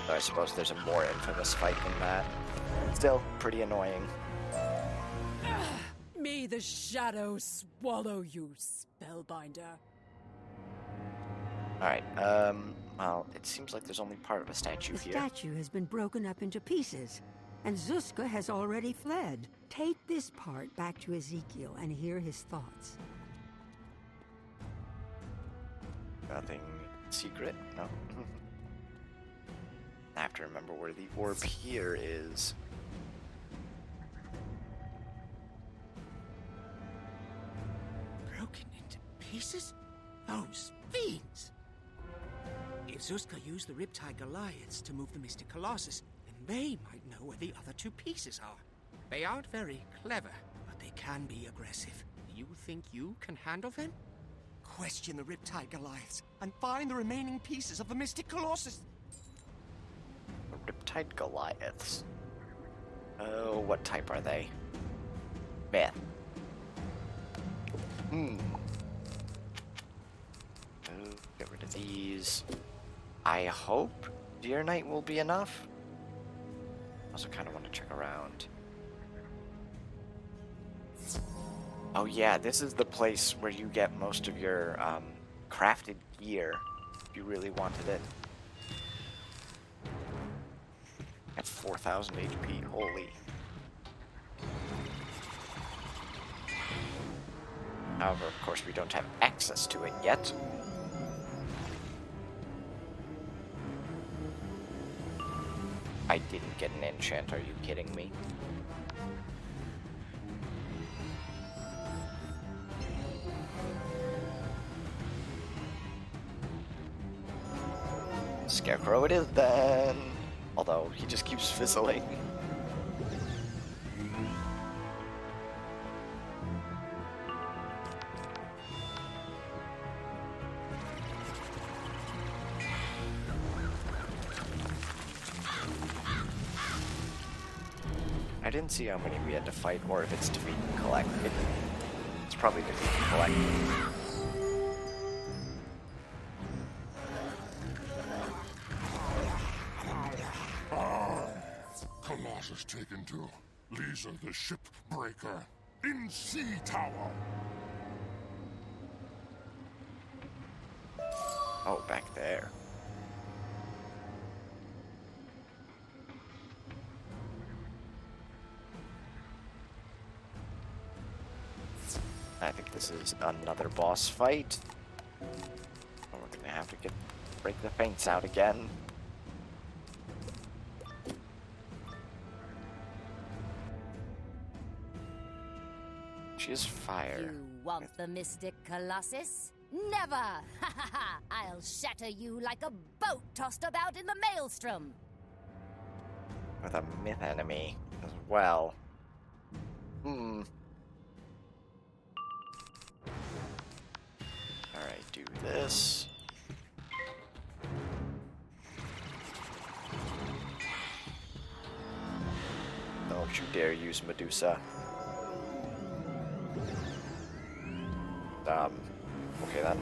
Though I suppose there's a more infamous fight than that. Still, pretty annoying. May the shadow swallow you, Spellbinder. Alright, well, it seems like there's only part of a statue The here. statue has been broken up into pieces, and Zuska has already fled. Take this part back to Ezekiel and hear his thoughts. Nothing secret? No. I have to remember where the orb here is. Broken into pieces? Those fiends! If Zuska used the Riptide Goliaths to move the Mystic Colossus, then they might know where the other two pieces are. They aren't very clever, but they can be aggressive. You think you can handle them? Question the Riptide Goliaths and find the remaining pieces of the Mystic Colossus. The Riptide Goliaths. Oh, what type are they? Myth. Oh, get rid of these. I hope Deer Knight will be enough. Also kind of want to check around. Oh yeah, this is the place where you get most of your crafted gear, if you really wanted it. At 4,000 HP, holy. However, of course, we don't have access to it yet. I didn't get an enchant, are you kidding me? Scarecrow it is then! Although, he just keeps fizzling. I didn't see how many we had to fight, or if it's defeat and collect. It's probably defeat and collect. Colossus taken to Lisa the Shipbreaker in Sea Tower. Oh, back there. I think this is another boss fight. Oh, we're gonna have to break the feints out again. She is fire. You want the Mystic Colossus? Never! Ha ha ha! I'll shatter you like a boat tossed about in the maelstrom! With a myth enemy as well. Alright, do this. Don't you dare use Medusa. Okay then.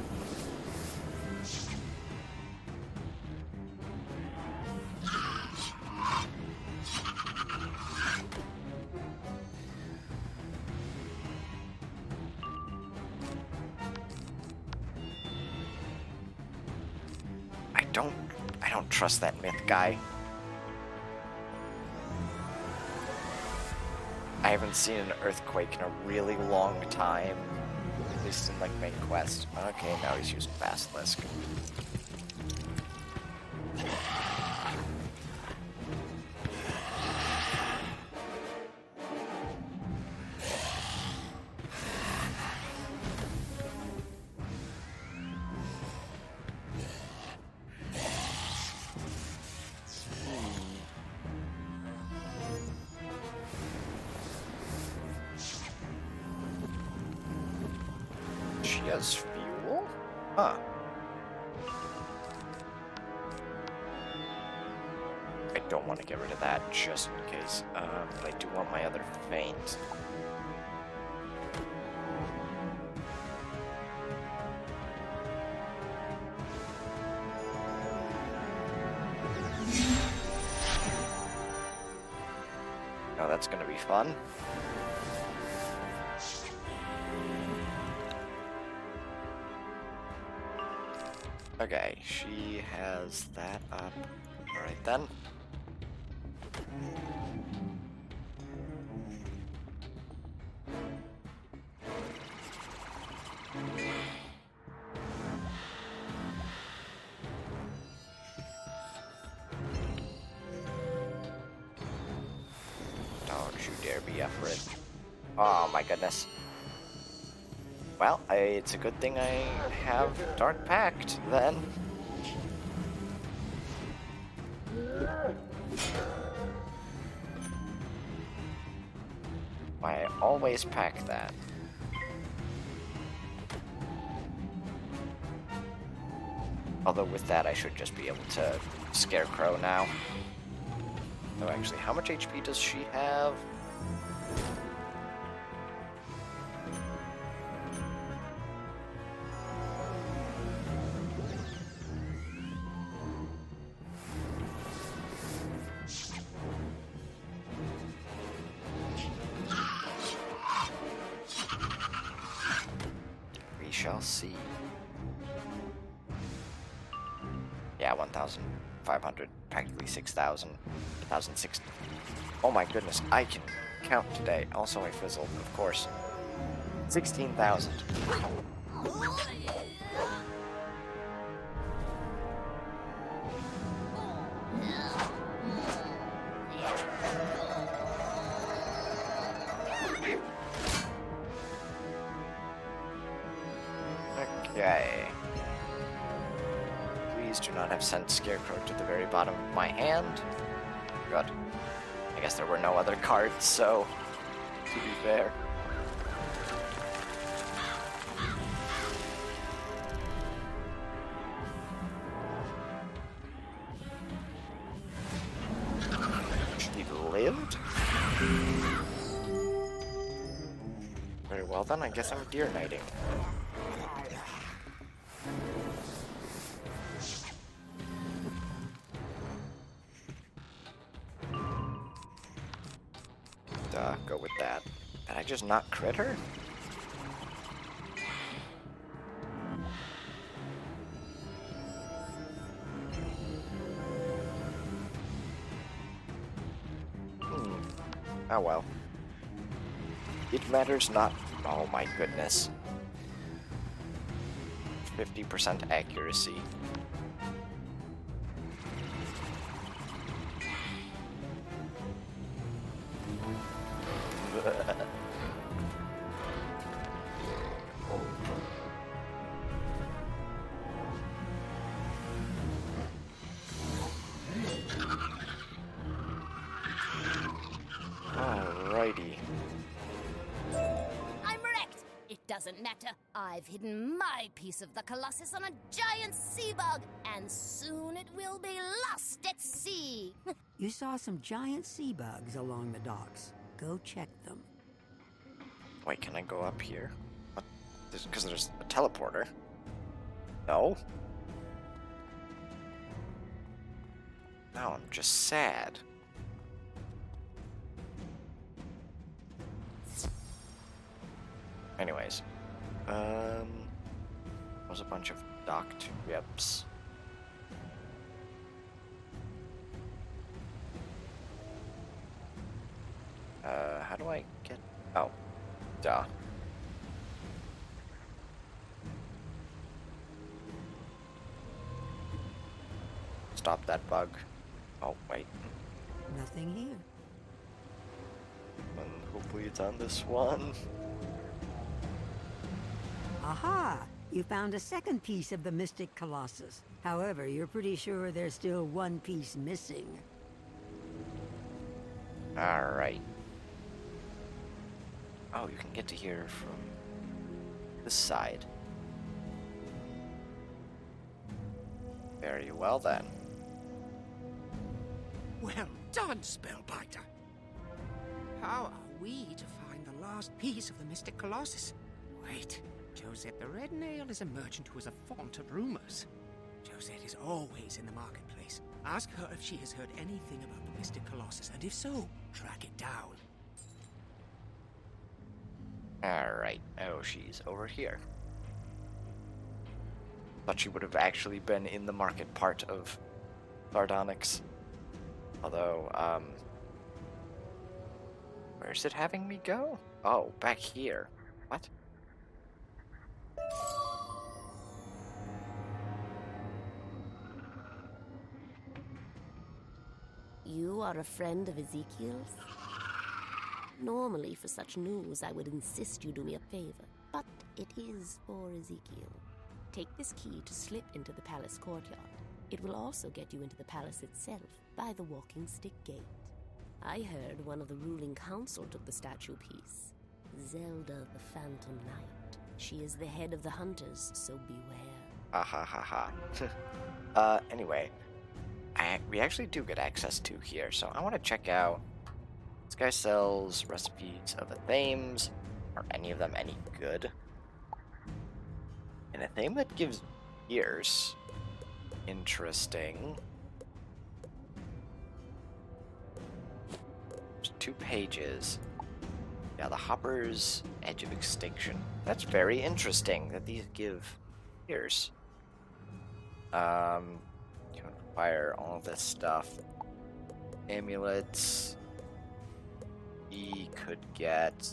I don't trust that myth guy. I haven't seen an earthquake in a really long time. At least in, like, main quest. Okay, now he's using Basilisk. She has fuel? Huh. I don't want to get rid of that just in case. But I do want my other feint. Oh, that's gonna be fun. Okay, she has that up. Alright then. Don't you dare be up for it. Oh my goodness. Well, it's a good thing I have Dark Pact, then. I always pack that. Although with that, I should just be able to Scarecrow now. Oh, actually, how much HP does she have? We shall see. Yeah, 1,500, practically 6,000, 1,060. Oh my goodness, I can count today. Also, I fizzled, of course. 16,000. Okay. Please do not have sent Scarecrow to the very bottom of my hand. Good. I guess there were no other cards, so to be fair. She lived? Very well then, I guess I'm deer knighting. Go with that. Did I just not crit her? Oh well. It matters not. Oh my goodness. 50% accuracy. Alrighty. I'm wrecked! It doesn't matter. I've hidden my piece of the Colossus on a giant sea bug, and soon it will be lost at sea. You saw some giant sea bugs along the docks. Go check them. Wait, can I go up here? Because there's a teleporter. No? Now I'm just sad. Anyways. There's a bunch of docked ships. How do I get... Oh. Duh. Stop that bug. Oh, wait. Nothing here. And hopefully it's on this one. Aha! You found a second piece of the Mystic Colossus. However, you're pretty sure there's still one piece missing. Alright. Oh, you can get to here from this side. Very well then. Well done, Spellbiter. How are we to find the last piece of the Mystic Colossus? Wait, Josette the Red Nail is a merchant who is a font of rumors. Josette is always in the marketplace. Ask her if she has heard anything about the Mystic Colossus, and if so, track it down. Alright. Oh, she's over here. Thought she would have actually been in the market part of Sardonyx. Although, where's it having me go? Oh, back here. What? You are a friend of Ezekiel's? Normally, for such news, I would insist you do me a favor, but it is for Ezekiel. Take this key to slip into the palace courtyard. It will also get you into the palace itself by the walking stick gate. I heard one of the ruling council took the statue piece. Zelda the Phantom Knight. She is the head of the hunters, so beware. Ha ha ha ha. Anyway, we actually do get access to here, so I want to check out. This guy sells recipes of themes. Are any of them any good? And a theme that gives ears. Interesting. There's 2 pages. Yeah, the Hopper's Edge of Extinction. That's very interesting that these give ears. You can acquire all this stuff. Amulets. We could get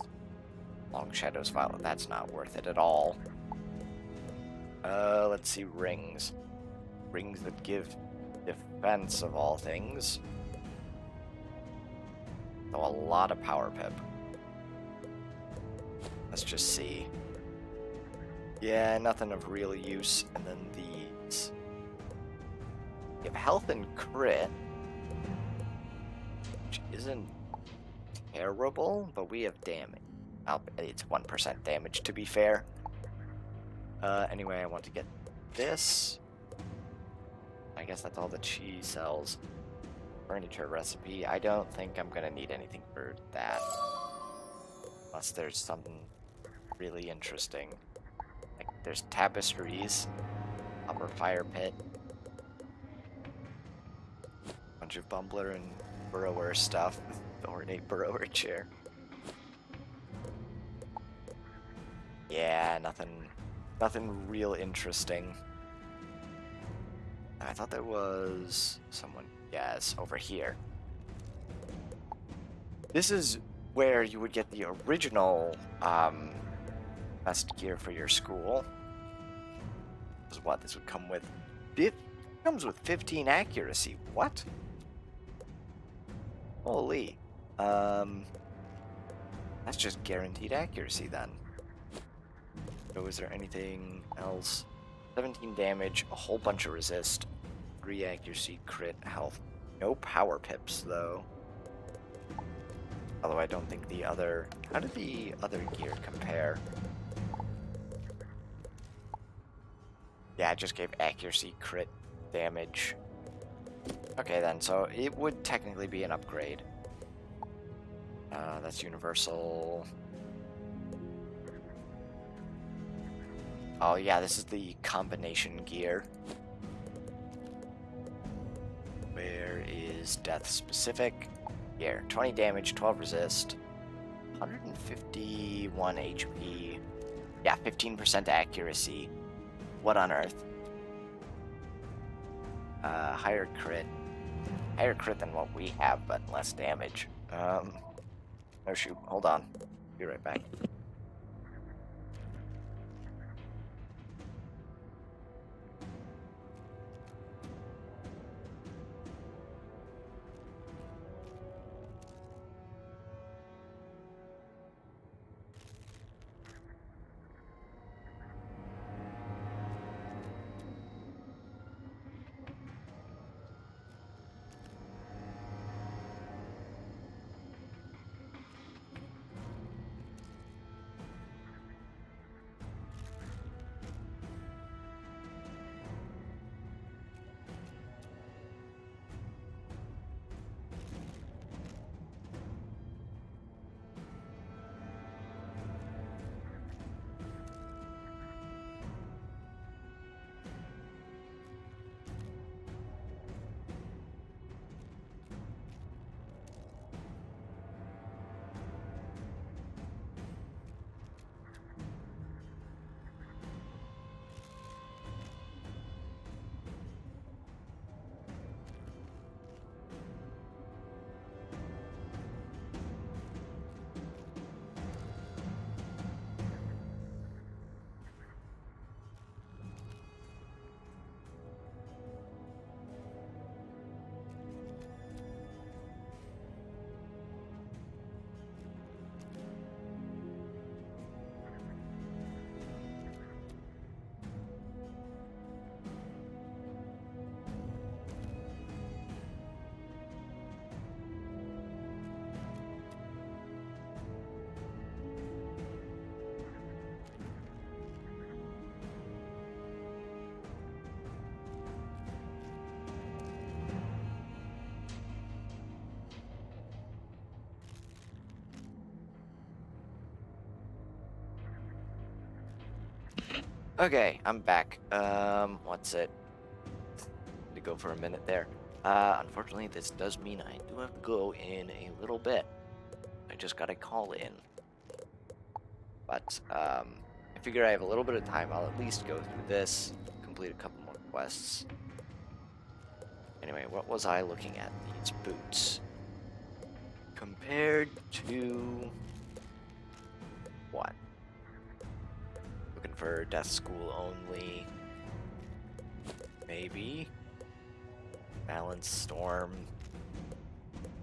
Long Shadow's Violet. That's not worth it at all. Let's see, rings. Rings that give defense of all things. Though a lot of power pip. Let's just see. Yeah, nothing of real use. And then these. We have health and crit, which isn't terrible, but we have damage. It's 1% damage, to be fair. Anyway, I want to get this. I guess that's all that she sells. Furniture recipe. I don't think I'm gonna need anything for that. Unless there's something really interesting. Like, there's tapestries. Upper fire pit. Bunch of bumbler and burrower stuff. The ornate burrower chair. Yeah, nothing real interesting. I thought there was someone, yes, over here. This is where you would get the original best gear for your school. This is what this would come with. It comes with 15 accuracy. What? Holy. That's just guaranteed accuracy then. So is there anything else? 17 damage, a whole bunch of resist, 3 accuracy, crit, health. No power pips though. Although I don't think the other... How did the other gear compare? Yeah, it just gave accuracy, crit, damage. Okay then, so it would technically be an upgrade. That's universal. Oh yeah, this is the combination gear. Where is death specific? Here, 20 damage, 12 resist, 151 HP. Yeah, 15% accuracy. What on earth? Higher crit. Higher crit than what we have, but less damage. Oh shoot, hold on. Be right back. Okay, I'm back. What's it? To go for a minute there. Unfortunately, this does mean I do have to go in a little bit. I just got a call in. But, I figure I have a little bit of time. I'll at least go through this, complete a couple more quests. Anyway, what was I looking at? These boots. Compared to... what? Looking for death school only. Maybe. Balance, storm.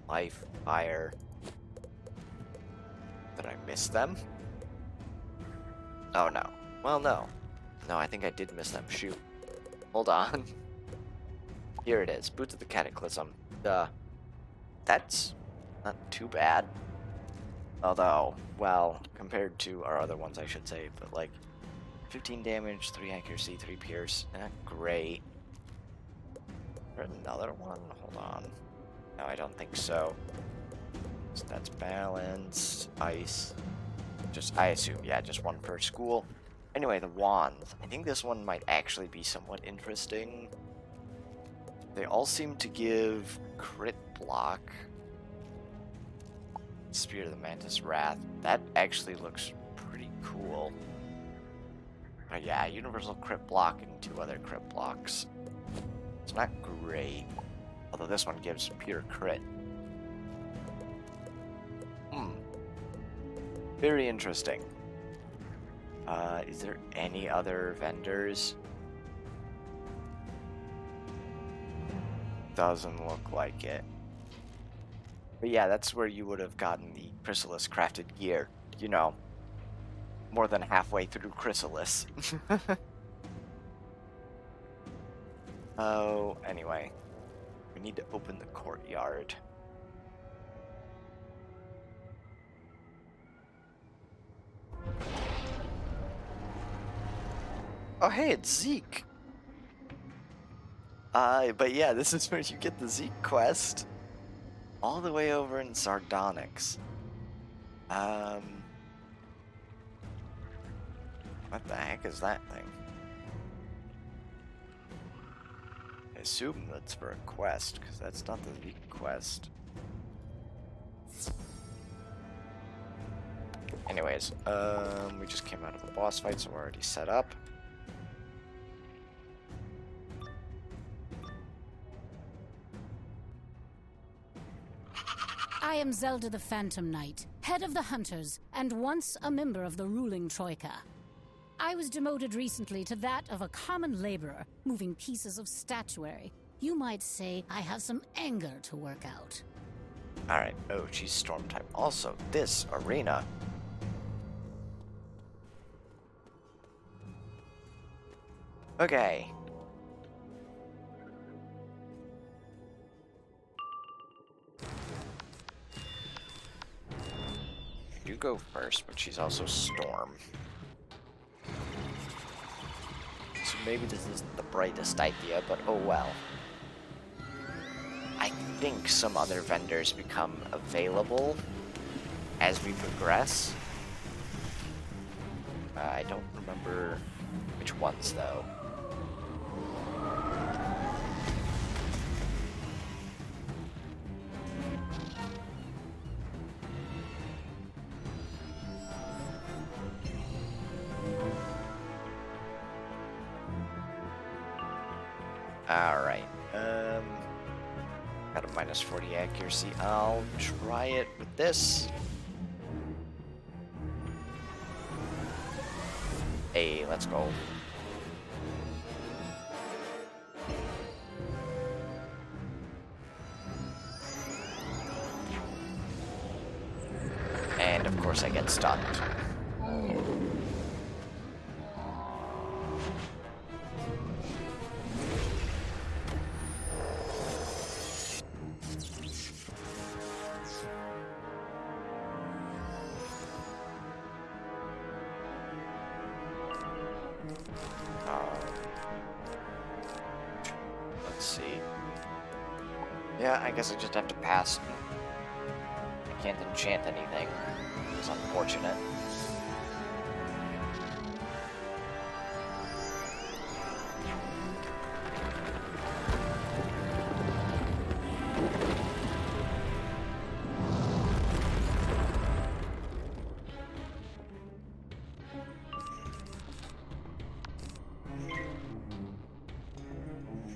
Life, fire. Did I miss them? Oh no. Well, no. No, I think I did miss them. Shoot. Hold on. Here it is. Boots of the Cataclysm. Duh. That's not too bad. Although, well, compared to our other ones, I should say, but like 15 damage, 3 accuracy, 3 pierce. Not great. Is there another one? Hold on. No, I don't think so. So that's balanced. Ice. Just, I assume, yeah, just one per school. Anyway, the wands. I think this one might actually be somewhat interesting. They all seem to give crit block. Spear of the Mantis Wrath. That actually looks pretty cool. But yeah, universal crit block and 2 other crit blocks. It's not great. Although this one gives pure crit. Very interesting. Is there any other vendors? Doesn't look like it. But yeah, that's where you would have gotten the Chrysalis crafted gear. You know, more than halfway through Chrysalis. Oh, anyway. We need to open the courtyard. Oh, hey, it's Zeke. But yeah, this is where you get the Zeke quest. All the way over in Sardonyx. What the heck is that thing? I assume that's for a quest, because that's not the Zeke quest. Anyways, we just came out of the boss fight, so we're already set up. I am Zelda the Phantom Knight, head of the Hunters, and once a member of the ruling Troika. I was demoted recently to that of a common laborer, moving pieces of statuary. You might say I have some anger to work out. Alright, oh, she's storm type. Also, this arena. Okay. You go first, but she's also storm. So maybe this isn't the brightest idea, but oh well. I think some other vendors become available as we progress. I don't remember which ones, though. Alright, got a minus 40 accuracy. I'll try it with this. Hey, let's go. And of course I get stunned. Let's see. Yeah, I guess I just have to pass. I can't enchant anything. It's unfortunate.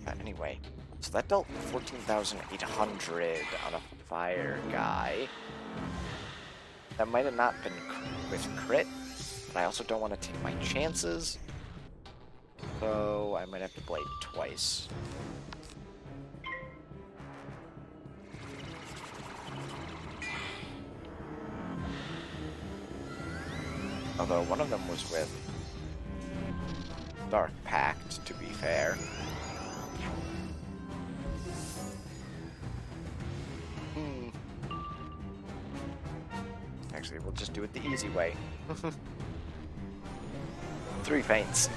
Anyway, so that dealt 14,800 on a fire guy. That might have not been with crit, but I also don't want to take my chances. So I might have to blade twice. Although one of them was with Dark Pact, to be fair. Actually, we'll just do it the easy way. 3 feints.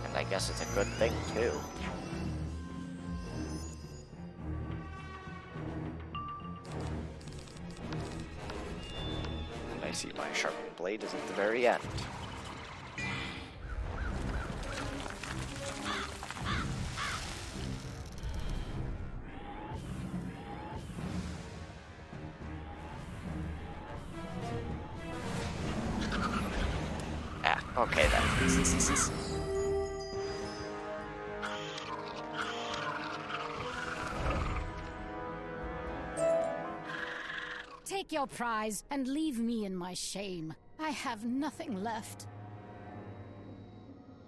And I guess it's a good thing, too. And I see my sharpened blade is at the very end. Okay then. Take your prize and leave me in my shame. I have nothing left.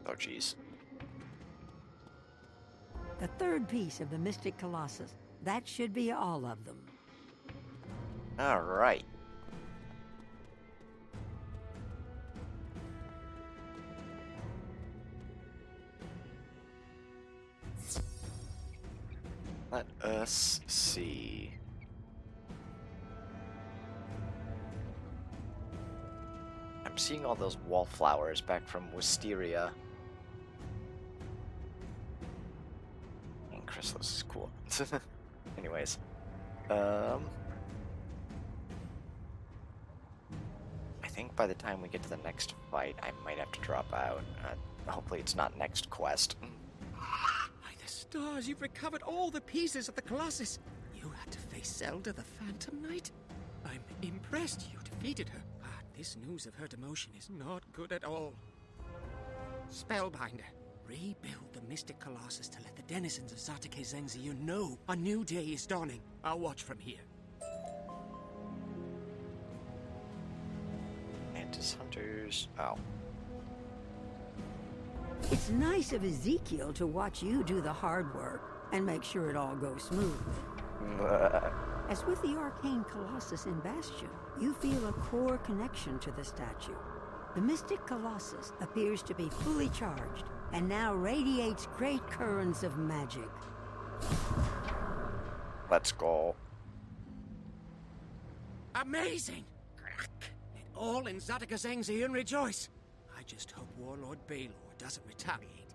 Oh jeez. The third piece of the Mystic Colossus. That should be all of them. Alright. Let us see. I'm seeing all those wallflowers back from Wisteria. And Chrysalis is cool. Anyways. I think by the time we get to the next fight, I might have to drop out. Hopefully it's not next quest. By the stars, you've recovered all the pieces of the Colossus. You had to face Zelda the Phantom Knight? I'm impressed you defeated her, but this news of her demotion is not good at all. Spellbinder, rebuild the Mystic Colossus to let the denizens of Zatake Zengziyun know a new day is dawning. I'll watch from here. Mantis Hunters. Oh. It's nice of Ezekiel to watch you do the hard work and make sure it all goes smooth. As with the Arcane Colossus in Bastion, you feel a core connection to the statue. The Mystic Colossus appears to be fully charged and now radiates great currents of magic. Let's go. Amazing! Let all in Zatake Zengziyun rejoice. I just hope Warlord Baylor doesn't retaliate.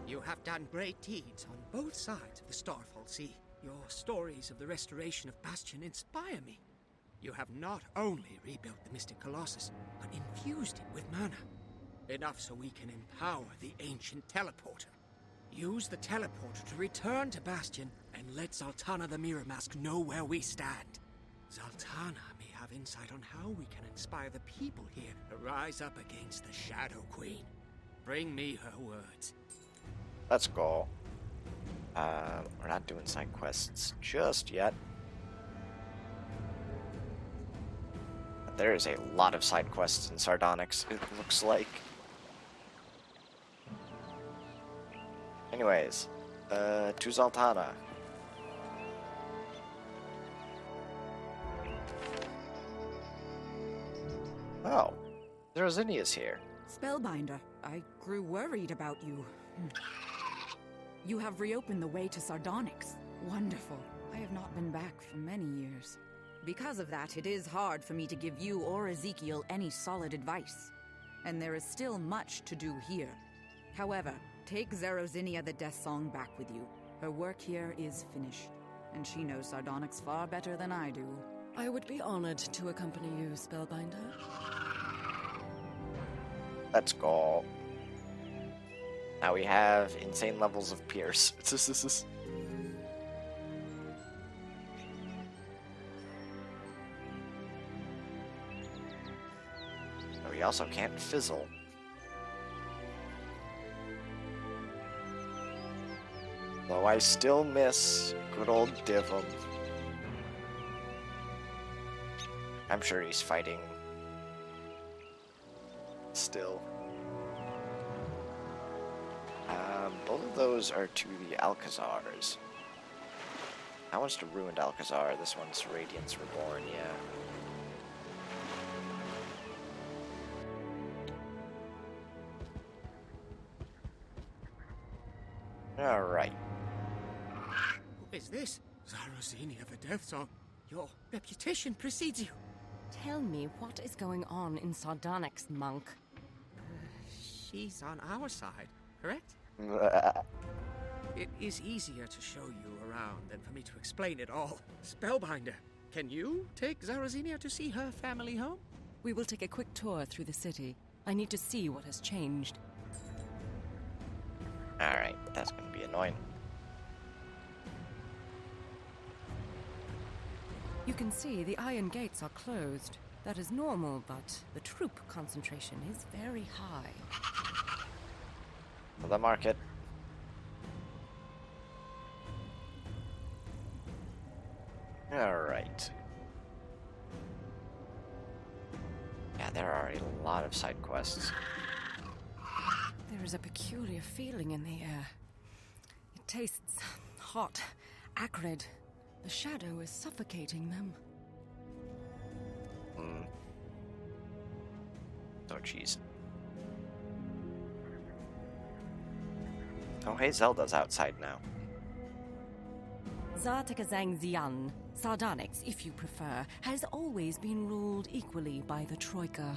You have done great deeds on both sides of the Starfall Sea. Your stories of the restoration of Bastion inspire me. You have not only rebuilt the Mystic Colossus, but infused it with mana. Enough so we can empower the ancient teleporter. Use the teleporter to return to Bastion and let Zaltana the Mirror Mask know where we stand. Zaltana may have insight on how we can inspire the people here to rise up against the Shadow Queen. Bring me her words. Let's go. We're not doing side quests just yet. But there is a lot of side quests in Sardonyx, it looks like. Anyways, to Zaltana. Oh, there's Zinnia's here. Spellbinder, I grew worried about you. You have reopened the way to Sardonyx. Wonderful. I have not been back for many years. Because of that, it is hard for me to give you or Ezekiel any solid advice. And there is still much to do here. However, take Zerozinia the Death Song back with you. Her work here is finished, and she knows Sardonyx far better than I do. I would be honored to accompany you, Spellbinder. Let's go. Now we have insane levels of Pierce. he also can't fizzle. Though I still miss good old Divum. I'm sure he's fighting still. Both of those are to the Alcazars. That one's to Ruined Alcazar, this one's Radiance Reborn, yeah. Alright. Who is this? Zarozenia the Death Song. Your reputation precedes you. Tell me, what is going on in Sardonyx, monk? She's on our side, correct? It is easier to show you around than for me to explain it all. Spellbinder, can you take Zarozenia to see her family home? We will take a quick tour through the city. I need to see what has changed. Alright, that's gonna be annoying. You can see the iron gates are closed. That is normal, but the troop concentration is very high. The market. Alright. Yeah, there are a lot of side quests. There is a peculiar feeling in the air. It tastes hot, acrid. The shadow is suffocating them. Oh, jeez. Oh, hey, Zelda's outside now. Zartakazang Xian, Sardonyx, if you prefer, has always been ruled equally by the Troika.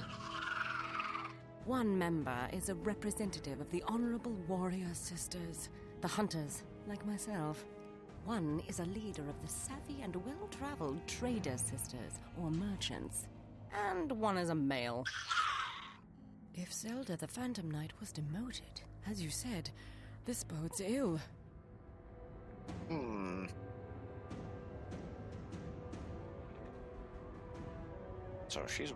One member is a representative of the Honorable Warrior Sisters, the Hunters, like myself. One is a leader of the savvy and well-traveled Trader Sisters, or merchants. And one is a male. If Zelda the Phantom Knight was demoted, as you said, this bodes ill. So she's...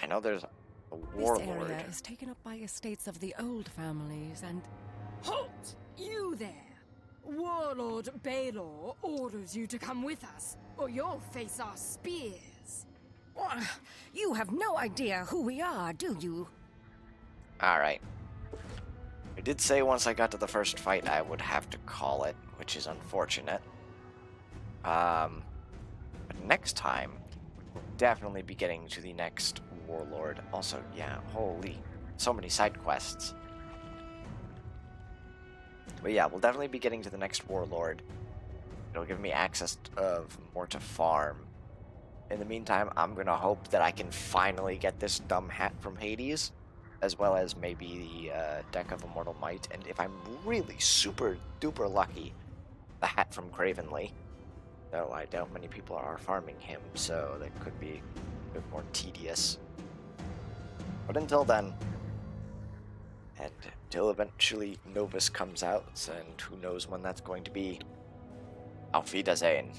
I know there's a warlord. This area is taken up by estates of the old families and... Halt! You there! Warlord Baylor orders you to come with us, or you'll face our spears. You have no idea who we are, do you? Alright. I did say once I got to the first fight I would have to call it, which is unfortunate. But next time, we'll definitely be getting to the next warlord. Also, yeah, holy, so many side quests. But yeah, we'll definitely be getting to the next warlord. It'll give me access of more to farm. In the meantime, I'm gonna hope that I can finally get this dumb hat from Hades, as well as maybe the deck of Immortal Might, and if I'm really super duper lucky, the hat from Cravenly. Though I doubt many people are farming him, so that could be a bit more tedious. But until then, and until eventually Novus comes out, and who knows when that's going to be, Auf Wiedersehen.